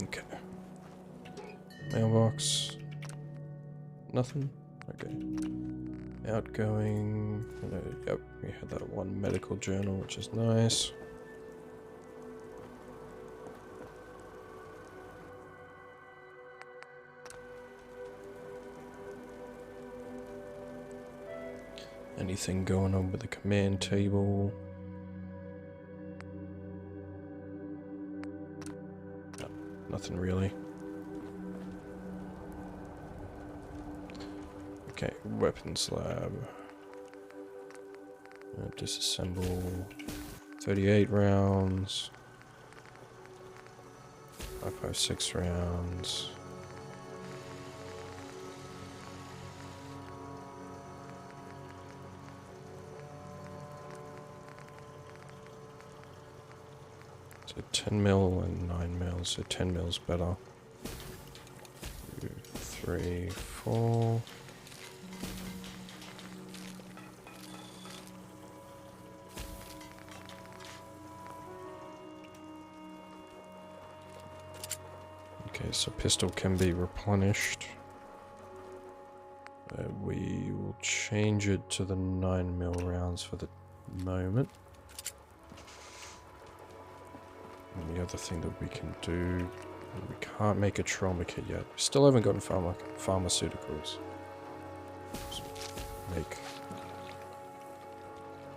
Okay. Mailbox. Nothing? Okay. Outgoing. Yep, we had that one medical journal, which is nice. Anything going on with the command table? Nothing really. Okay, weapons lab. Disassemble 38 rounds. 5.56 rounds. So 10 mil and 9 mil, so 10 mil's better. 2, 3, 4. Okay, so pistol can be replenished. We will change it to the 9 mil rounds for the moment. And the other thing that we can do, we can't make a trauma kit yet. We still haven't gotten pharmaceuticals. So make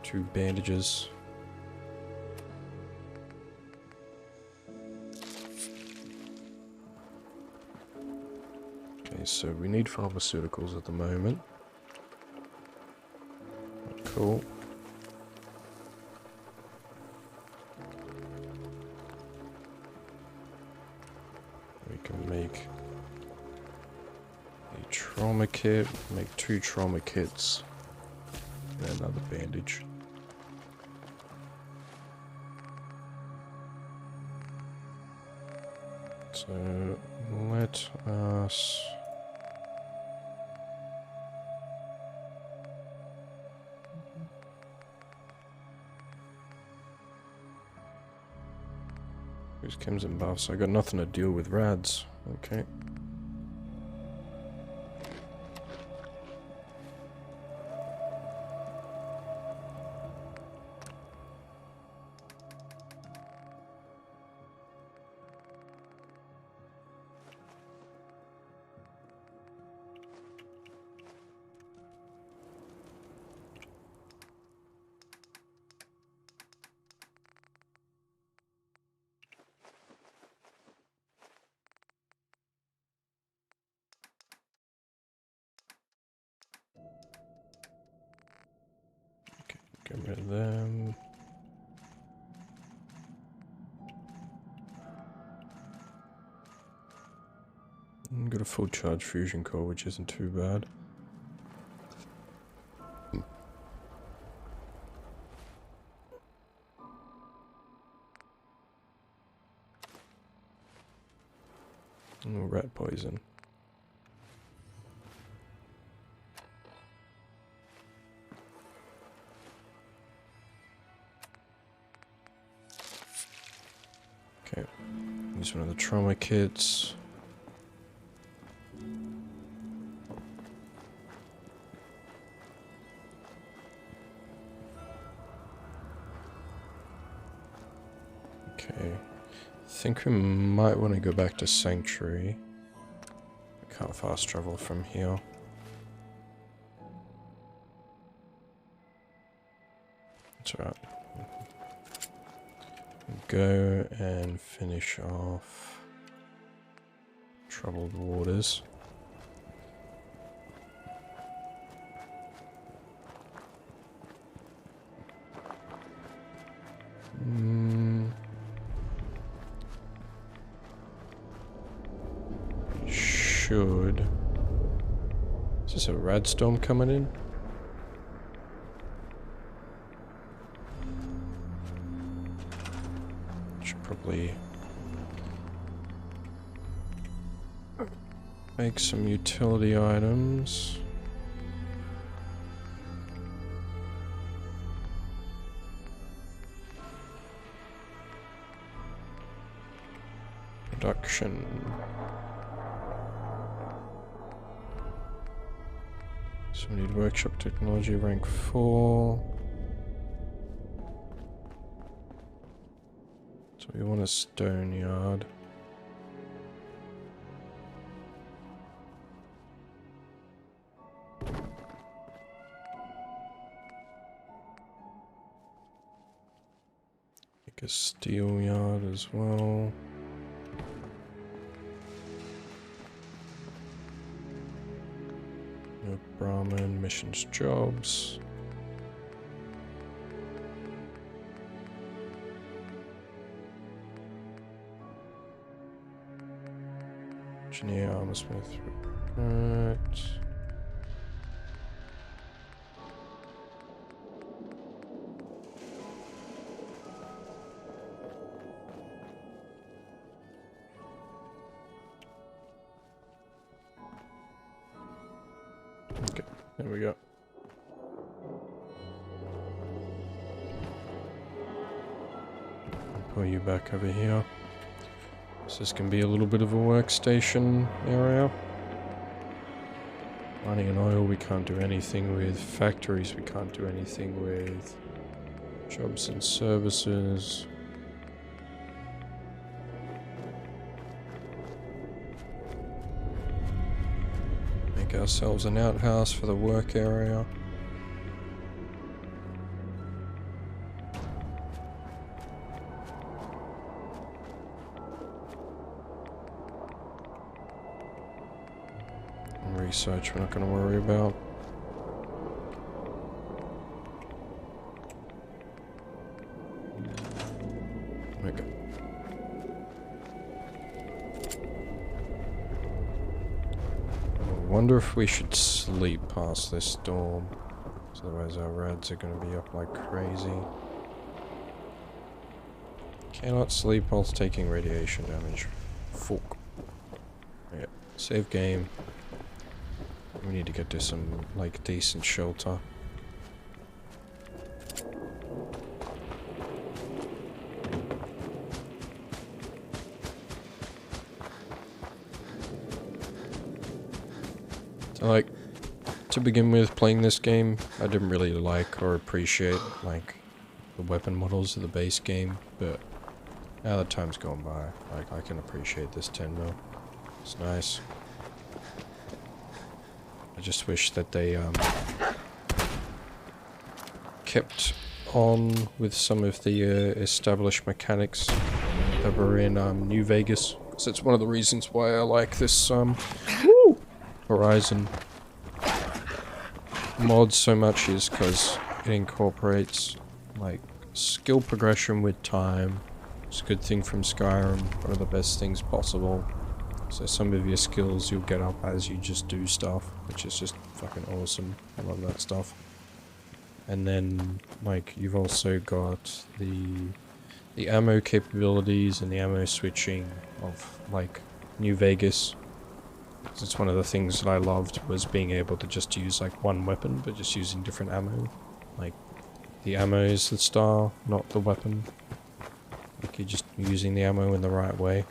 2 bandages. Okay, so we need pharmaceuticals at the moment. Cool. We can make a trauma kit, make 2 trauma kits, and another bandage. So let us use chems and buffs. I got nothing to deal with rads. Okay. Get rid of them. Got a full charge fusion core, which isn't too bad. Oh, rat poison. Okay, use one of the trauma kits. Okay, I think we might want to go back to Sanctuary. I can't fast travel from here. That's alright. Go and finish off Troubled Waters. Should. Is this a rad storm coming in? Should probably make some utility items. Production. So we need workshop technology rank 4. So we want a stone yard. Make a steel yard as well. Brahmin, missions, jobs. Engineer, armorsmith. Right. Okay, there we go. Pull you back over here. So this can be a little bit of a workstation area. Mining and oil, we can't do anything with. Factories, we can't do anything with. Jobs and services. Make ourselves an outhouse for the work area. Research we're not going to worry about. Okay. I wonder if we should sleep past this storm, 'cause otherwise our rads are going to be up like crazy. Cannot sleep whilst taking radiation damage. Fuck. Okay. Save game. We need to get to some, like, decent shelter. So, like, to begin with, playing this game, I didn't really like or appreciate, like, the weapon models of the base game, but now that time's gone by, like, I can appreciate this 10mm. It's nice. I just wish that they kept on with some of the established mechanics that were in New Vegas. So it's one of the reasons why I like this Horizon mod so much, is because it incorporates like skill progression with time. It's a good thing from Skyrim, one of the best things possible. So some of your skills you'll get up as you just do stuff, which is just fucking awesome. I love that stuff. And then, like, you've also got the ammo capabilities and the ammo switching of, like, New Vegas. It's one of the things that I loved, was being able to just use, like, one weapon, but just using different ammo. Like, the ammo is the star, not the weapon. Like, you're just using the ammo in the right way.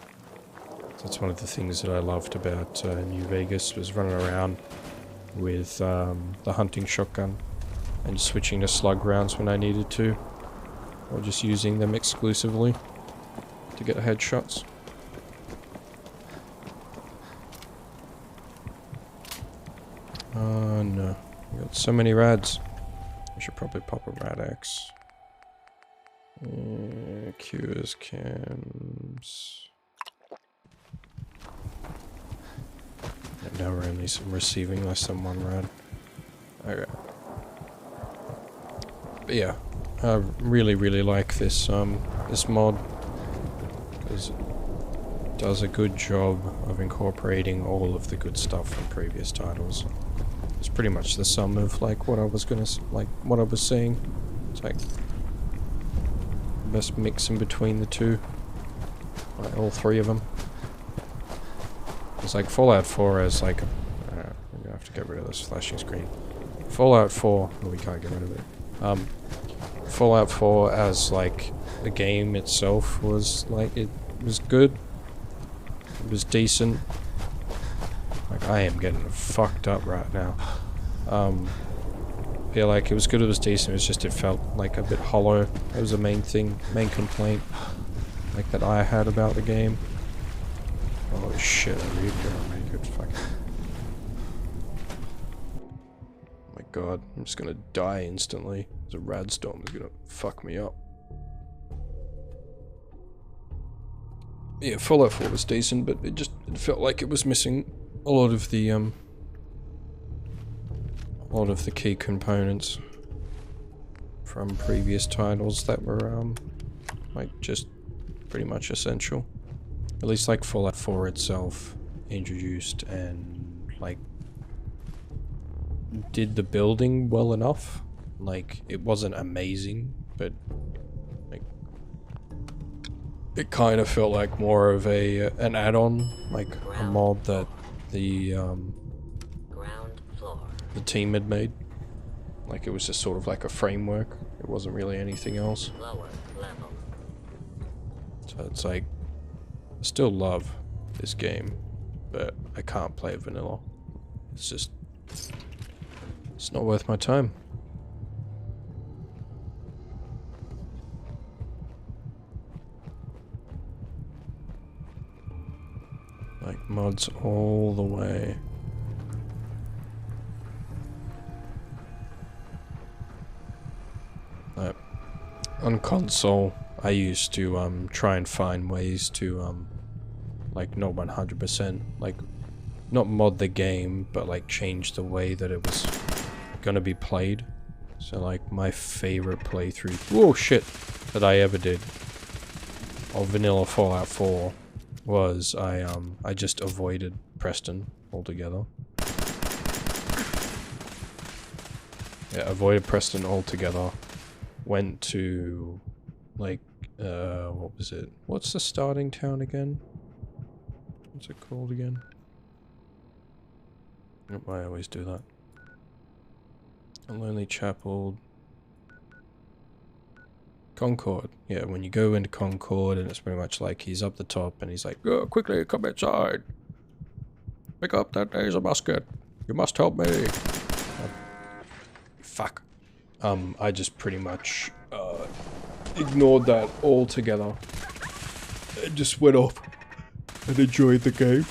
That's one of the things that I loved about New Vegas, was running around with the hunting shotgun and switching to slug rounds when I needed to, or just using them exclusively to get headshots. Oh no, we got so many rads. We should probably pop a rad X. Cures, cams. Now we're only receiving less than one rad. Okay. But yeah, I really like this this mod, because it does a good job of incorporating all of the good stuff from previous titles. It's pretty much the sum of like what I was saying. It's like the best mix in between the two, like all three of them. It's like Fallout 4 as like a... we're gonna have to get rid of this flashing screen. Fallout 4... well, we can't get rid of it. Fallout 4 as like the game itself was like... it was good. It was decent. Like, I am getting fucked up right now. Yeah, like, it was good, it was decent, it was just, it felt like a bit hollow. That was the main thing, main complaint, like, that I had about the game. Oh shit, I really good fucking... oh my god, I'm just gonna die instantly. The rad storm is gonna fuck me up. Yeah, Fallout 4 was decent, but it felt like it was missing a lot of the a lot of the key components from previous titles that were like just pretty much essential. At least like Fallout 4 itself introduced and like did the building well enough. Like it wasn't amazing, but like it kind of felt like more of an add-on, like a mod that the Ground floor. the team had made. Like it was just sort of like a framework. It wasn't really anything else. Lower level. So it's like, I still love this game, but I can't play it vanilla. It's just, it's not worth my time. Like mods all the way. Like, on console, I used to try and find ways to like not 100%, like not mod the game, but like change the way that it was gonna be played. So like my favorite playthrough, whoa shit, that I ever did of vanilla Fallout 4 was I just avoided Preston altogether. Yeah, avoided Preston altogether. Went to like what was it? What's the starting town again? What's it called again? Yep, I always do that. A Lonely Chapel. Concord. Yeah, when you go into Concord and it's pretty much like he's up the top and he's like, "Oh, quickly, come inside. Pick up that laser musket. You must help me." Fuck. I just pretty much ignored that altogether. I just went off and enjoyed the game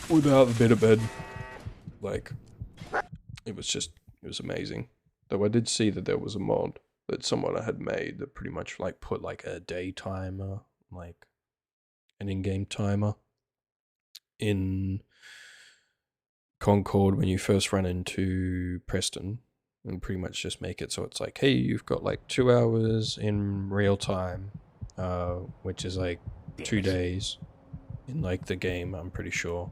without the bit of bed. Like, it was amazing. Though I did see that there was a mod that someone had made that pretty much like put like a day timer, like an in-game timer in Concord when you first run into Preston, and pretty much just make it so it's like, hey, you've got like 2 hours in real time, which is like 2 days in like the game, I'm pretty sure,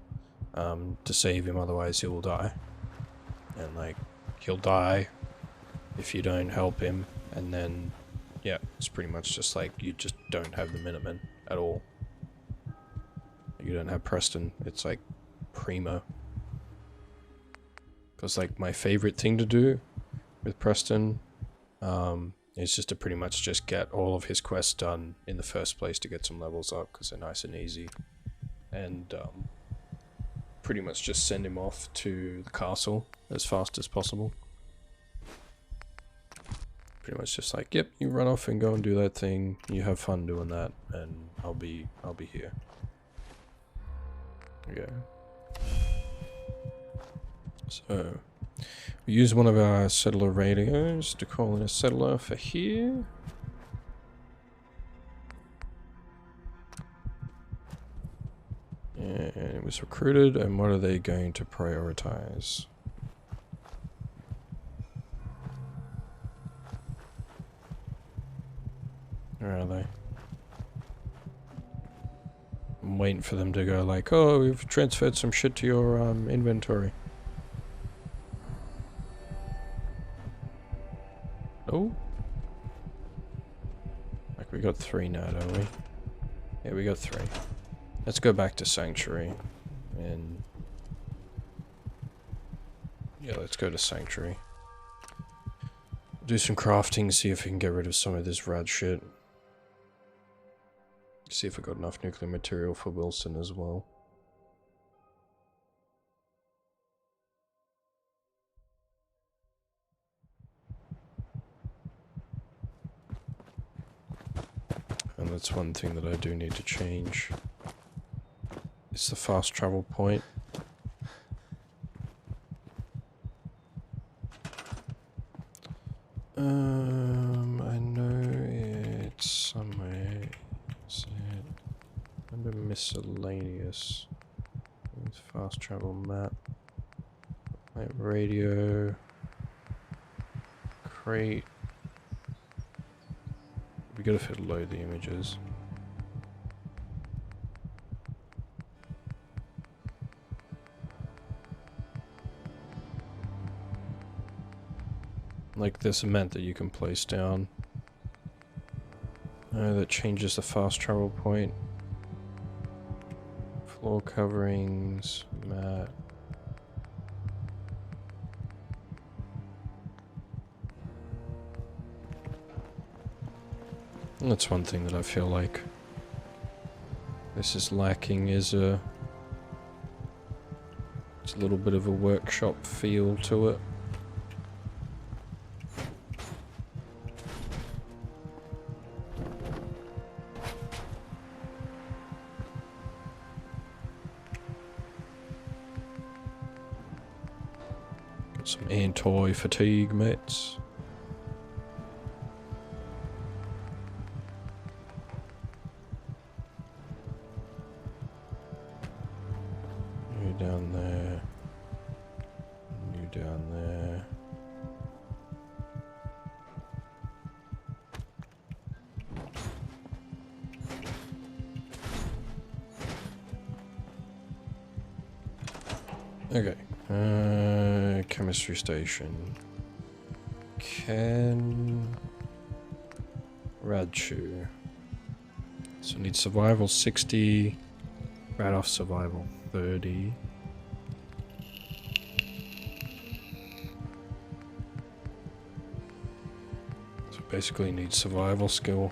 to save him, otherwise he will die. And like, he'll die if you don't help him, and then, yeah, it's pretty much just like, you just don't have the Minutemen at all. You don't have Preston, it's like, primo. Because like, my favorite thing to do with Preston is just to pretty much just get all of his quests done in the first place to get some levels up, because they're nice and easy. And pretty much just send him off to the castle as fast as possible. Pretty much just like, yep, you run off and go and do that thing, you have fun doing that, and I'll be here. Okay. So, we use one of our settler radios to call in a settler for here. And it was recruited, and what are they going to prioritize? Where are they? I'm waiting for them to go like, oh, we've transferred some shit to your inventory. Oh? Like we got 3 now, don't we? Yeah, we got 3. Let's go back to Sanctuary. And... yeah, let's go to Sanctuary. Do some crafting, see if we can get rid of some of this rad shit. See if we got enough nuclear material for Wilson as well. And that's one thing that I do need to change. It's the fast travel point. I know it's somewhere. Is it under miscellaneous? Fast travel map. Light radio. Crate. We gotta fit load the images. Like this cement that you can place down. That changes the fast travel point. Floor coverings, mat. And that's one thing that I feel like this is lacking, is it's a little bit of a workshop feel to it. Got some anti-fatigue mitts. Down there, you down there. Okay, chemistry station. Radchu. So need survival 60, rad off survival 30. Basically need survival skill.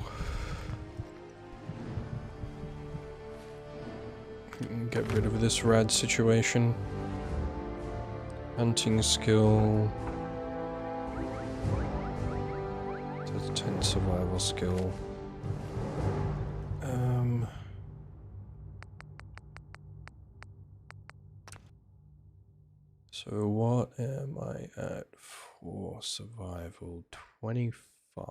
Get rid of this rad situation. Hunting skill. That's 10 survival skill. So what am I at for survival? 25.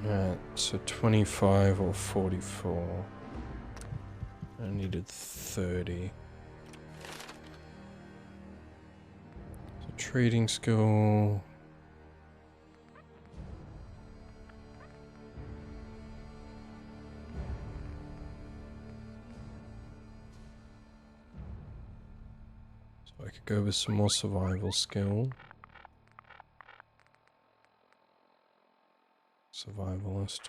Right, so 25 or 44. I needed 30. So trading skill. So I could go with some more survival skill. Survivalist.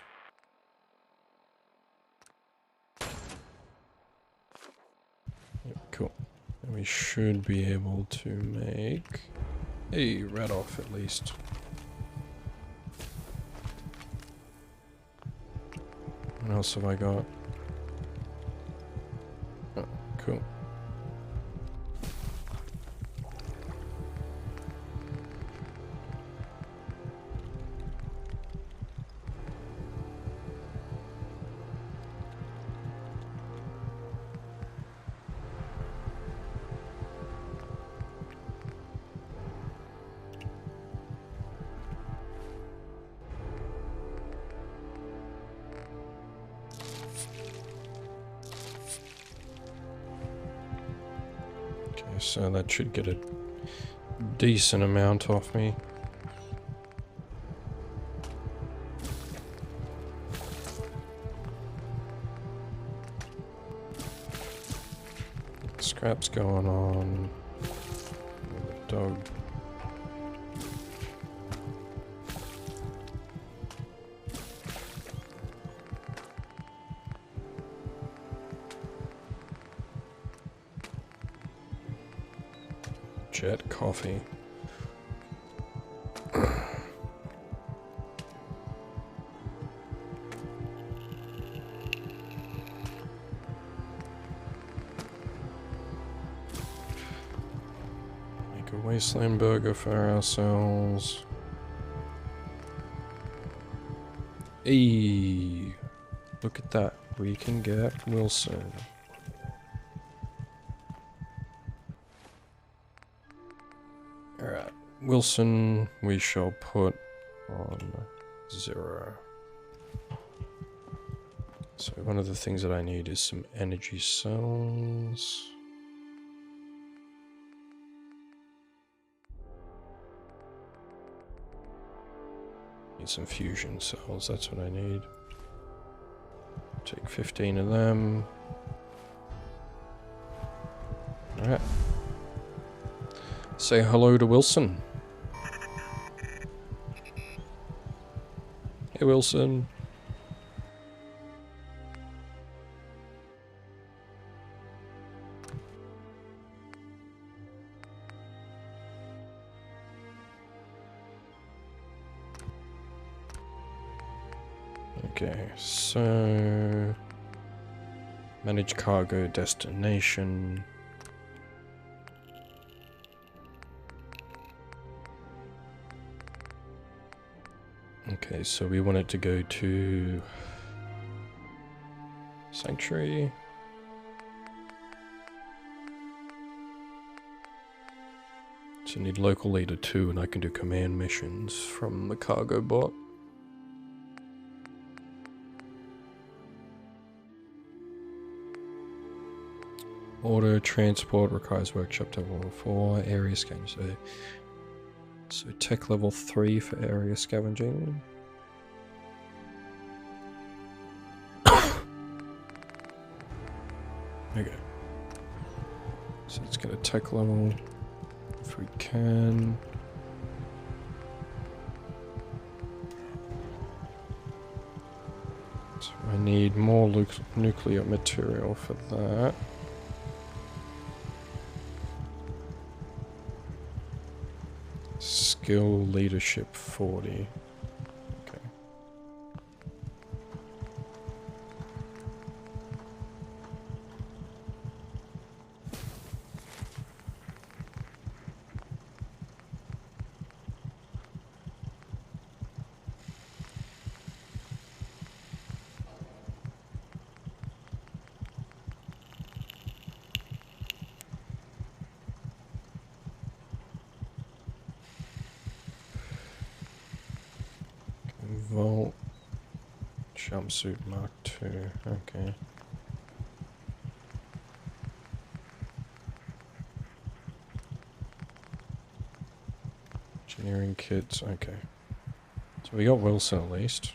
Yep, cool. And we should be able to make a red off at least. What else have I got? Oh, cool. So that should get a decent amount off me. Scraps going on. Dog. Jet coffee. Wasteland burger for ourselves. Hey, look at that. We can get Wilson. Alright, Wilson we shall put on 0. So one of the things that I need is some energy cells. Need some fusion cells, that's what I need. Take 15 of them. Alright. Say hello to Wilson. Hey Wilson. Okay, so manage cargo destination. Okay, so we want it to go to Sanctuary. So I need local leader 2 and I can do command missions from the cargo bot. Order transport requires workshop level 4, area scan. So tech level 3 for area scavenging. Okay. So let's get a tech level if we can. So I need more nuclear material for that. Skill leadership 40. Okay. Vault jumpsuit Mark II. Okay. Engineering kits. Okay. So we got Wilson at least.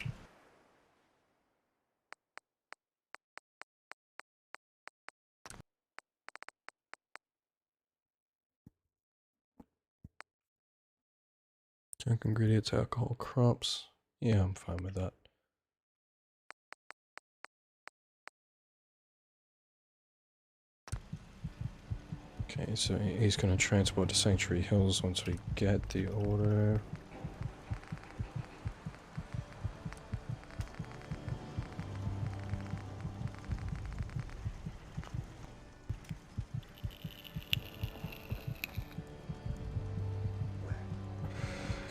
Junk ingredients, alcohol, crops. Yeah, I'm fine with that. Okay, so he's going to transport to Sanctuary Hills once we get the order.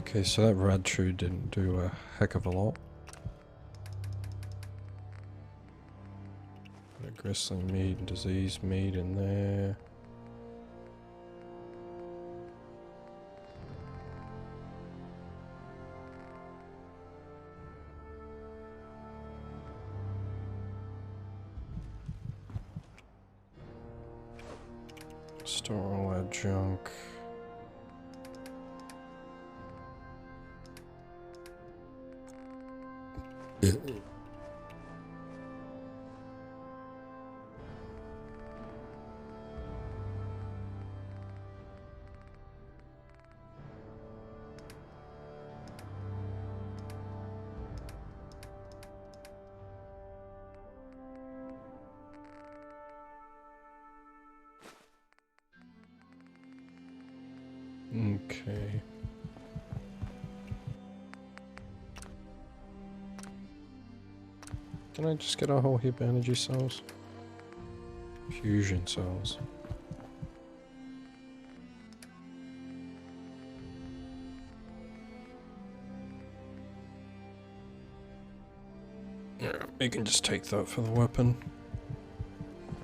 Okay, so that Radtrue didn't do a heck of a lot. Put a gristling meat and diseased meat in there. Store all that junk. Okay. Can I just get a whole heap of energy cells? Fusion cells. You can just take that for the weapon.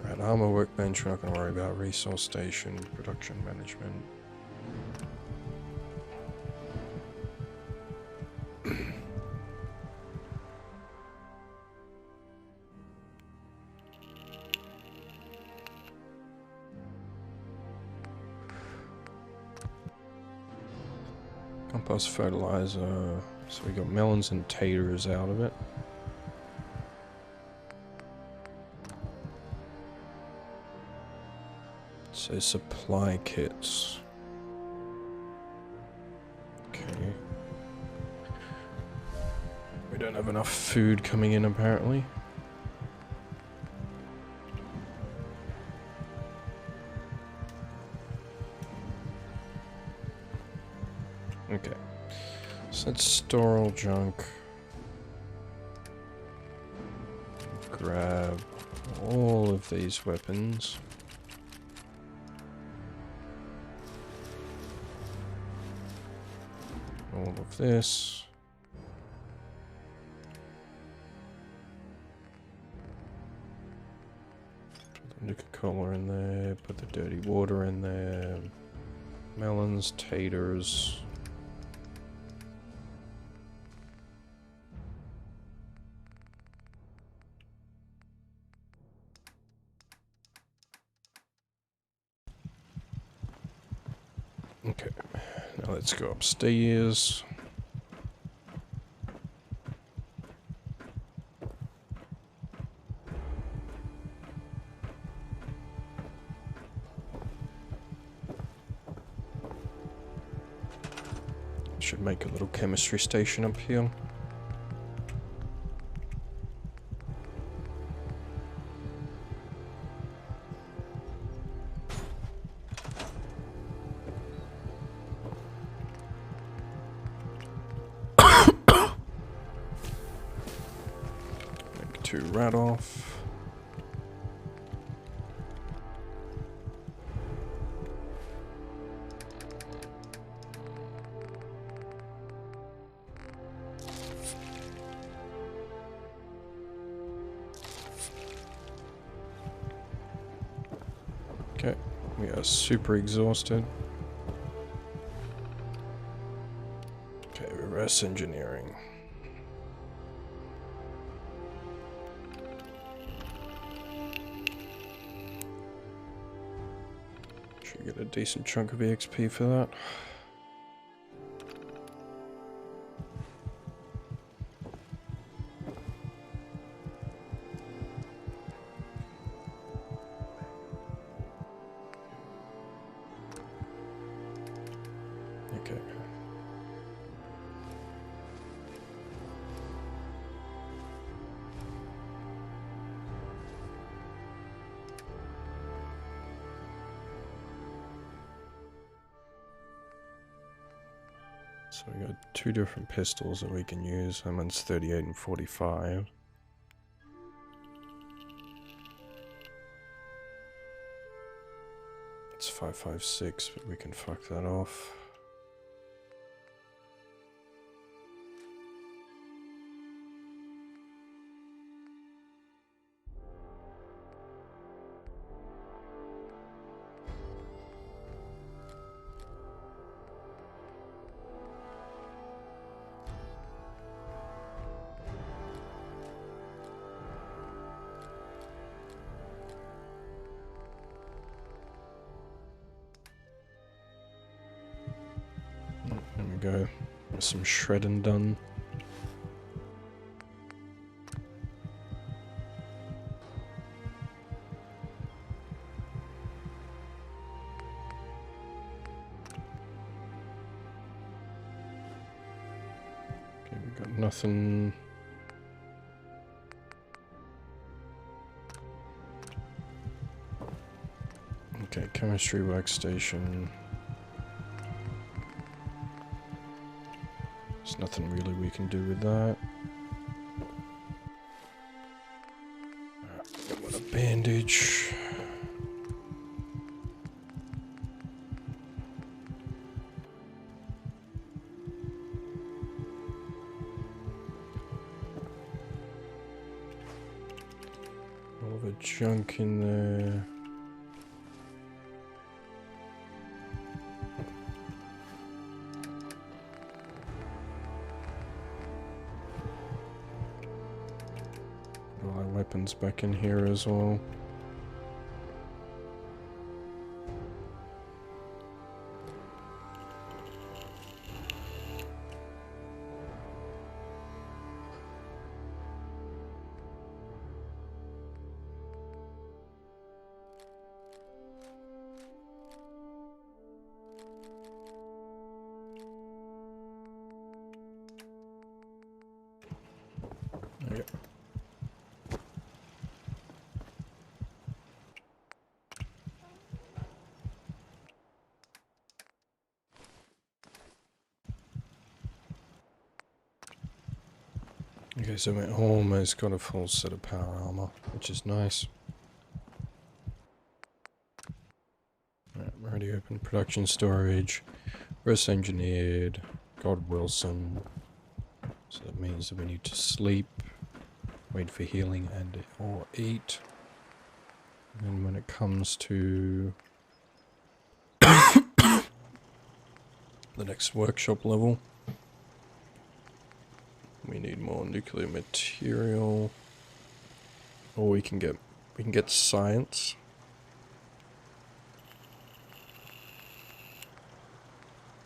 Right, armor workbench, we're not going to worry about. Resource station, production management. Compost fertilizer. So we got melons and taters out of it. So supply kits. Okay. We don't have enough food coming in apparently. Okay. So let's store all junk. Grab all of these weapons. All of this. Put the Nuka-Cola in there, put the dirty water in there. Melons, taters. Okay, now let's go upstairs. Should make a little chemistry station up here. Make 2 rat off. Okay, we are super exhausted. Okay, reverse engineering. Should get a decent chunk of EXP for that. Okay. So we got 2 different pistols that we can use. That one's 38 and 45. It's 5.56, but we can fuck that off. There we go. There's some shredding done. Okay, we got nothing. Okay, chemistry workstation. There's nothing really we can do with that. Alright, got a bandage. other junk in there. All our weapons back in here as well. There you go. Okay, so we almost got a full set of power armor, which is nice. Right, we're already open production storage, reverse engineered, God Wilson. So that means that we need to sleep, wait for healing and or eat. And when it comes to the next workshop level, we need more nuclear material, or we can get science.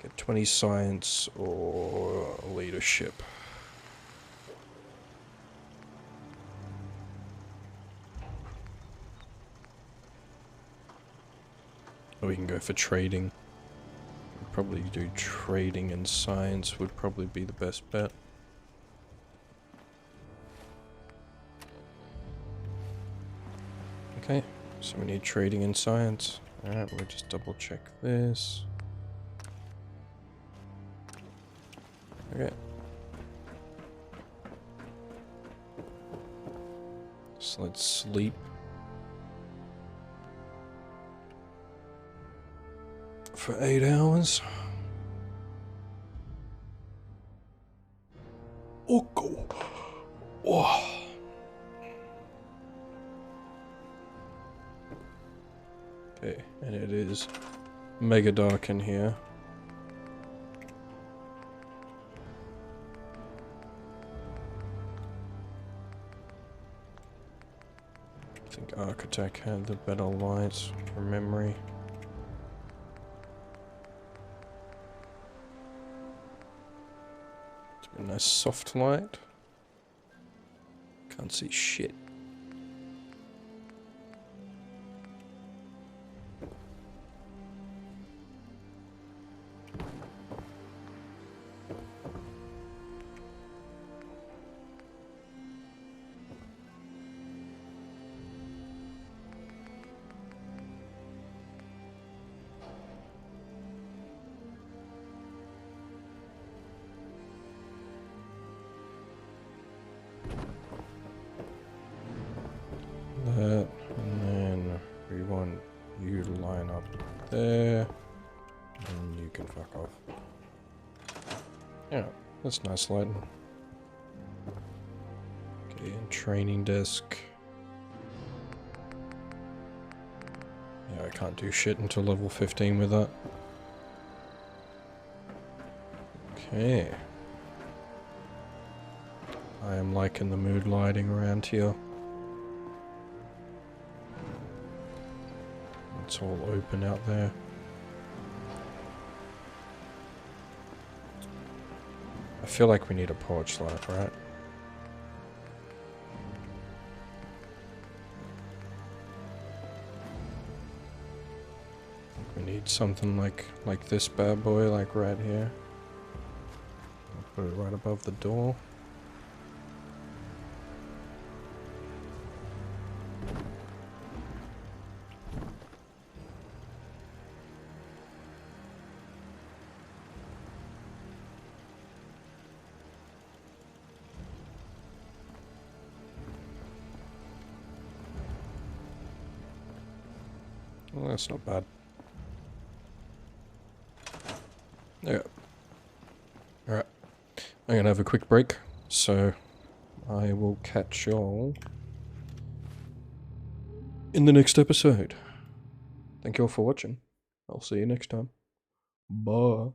Get 20 science or leadership. Or we can go for trading. Probably do trading and science would probably be the best bet. Okay, so we need trading and science. Alright, we'll just double check this. Okay. So let's sleep. For 8 hours. Oh, go. Oh. Okay, and it is mega dark in here. I think Architect had the better lights from memory. A nice soft light. Can't see shit. That, and then we want you to line up there, and you can fuck off. Yeah, that's nice lighting. Okay, and training desk. Yeah, I can't do shit until level 15 with that. Okay. I am liking the mood lighting around here. It's all open out there. I feel like we need a porch light, right? We need something like this bad boy, like right here. I'll put it right above the door. Well, that's not bad. Yeah. Alright. I'm gonna have a quick break, so I will catch y'all in the next episode. Thank you all for watching. I'll see you next time. Bye.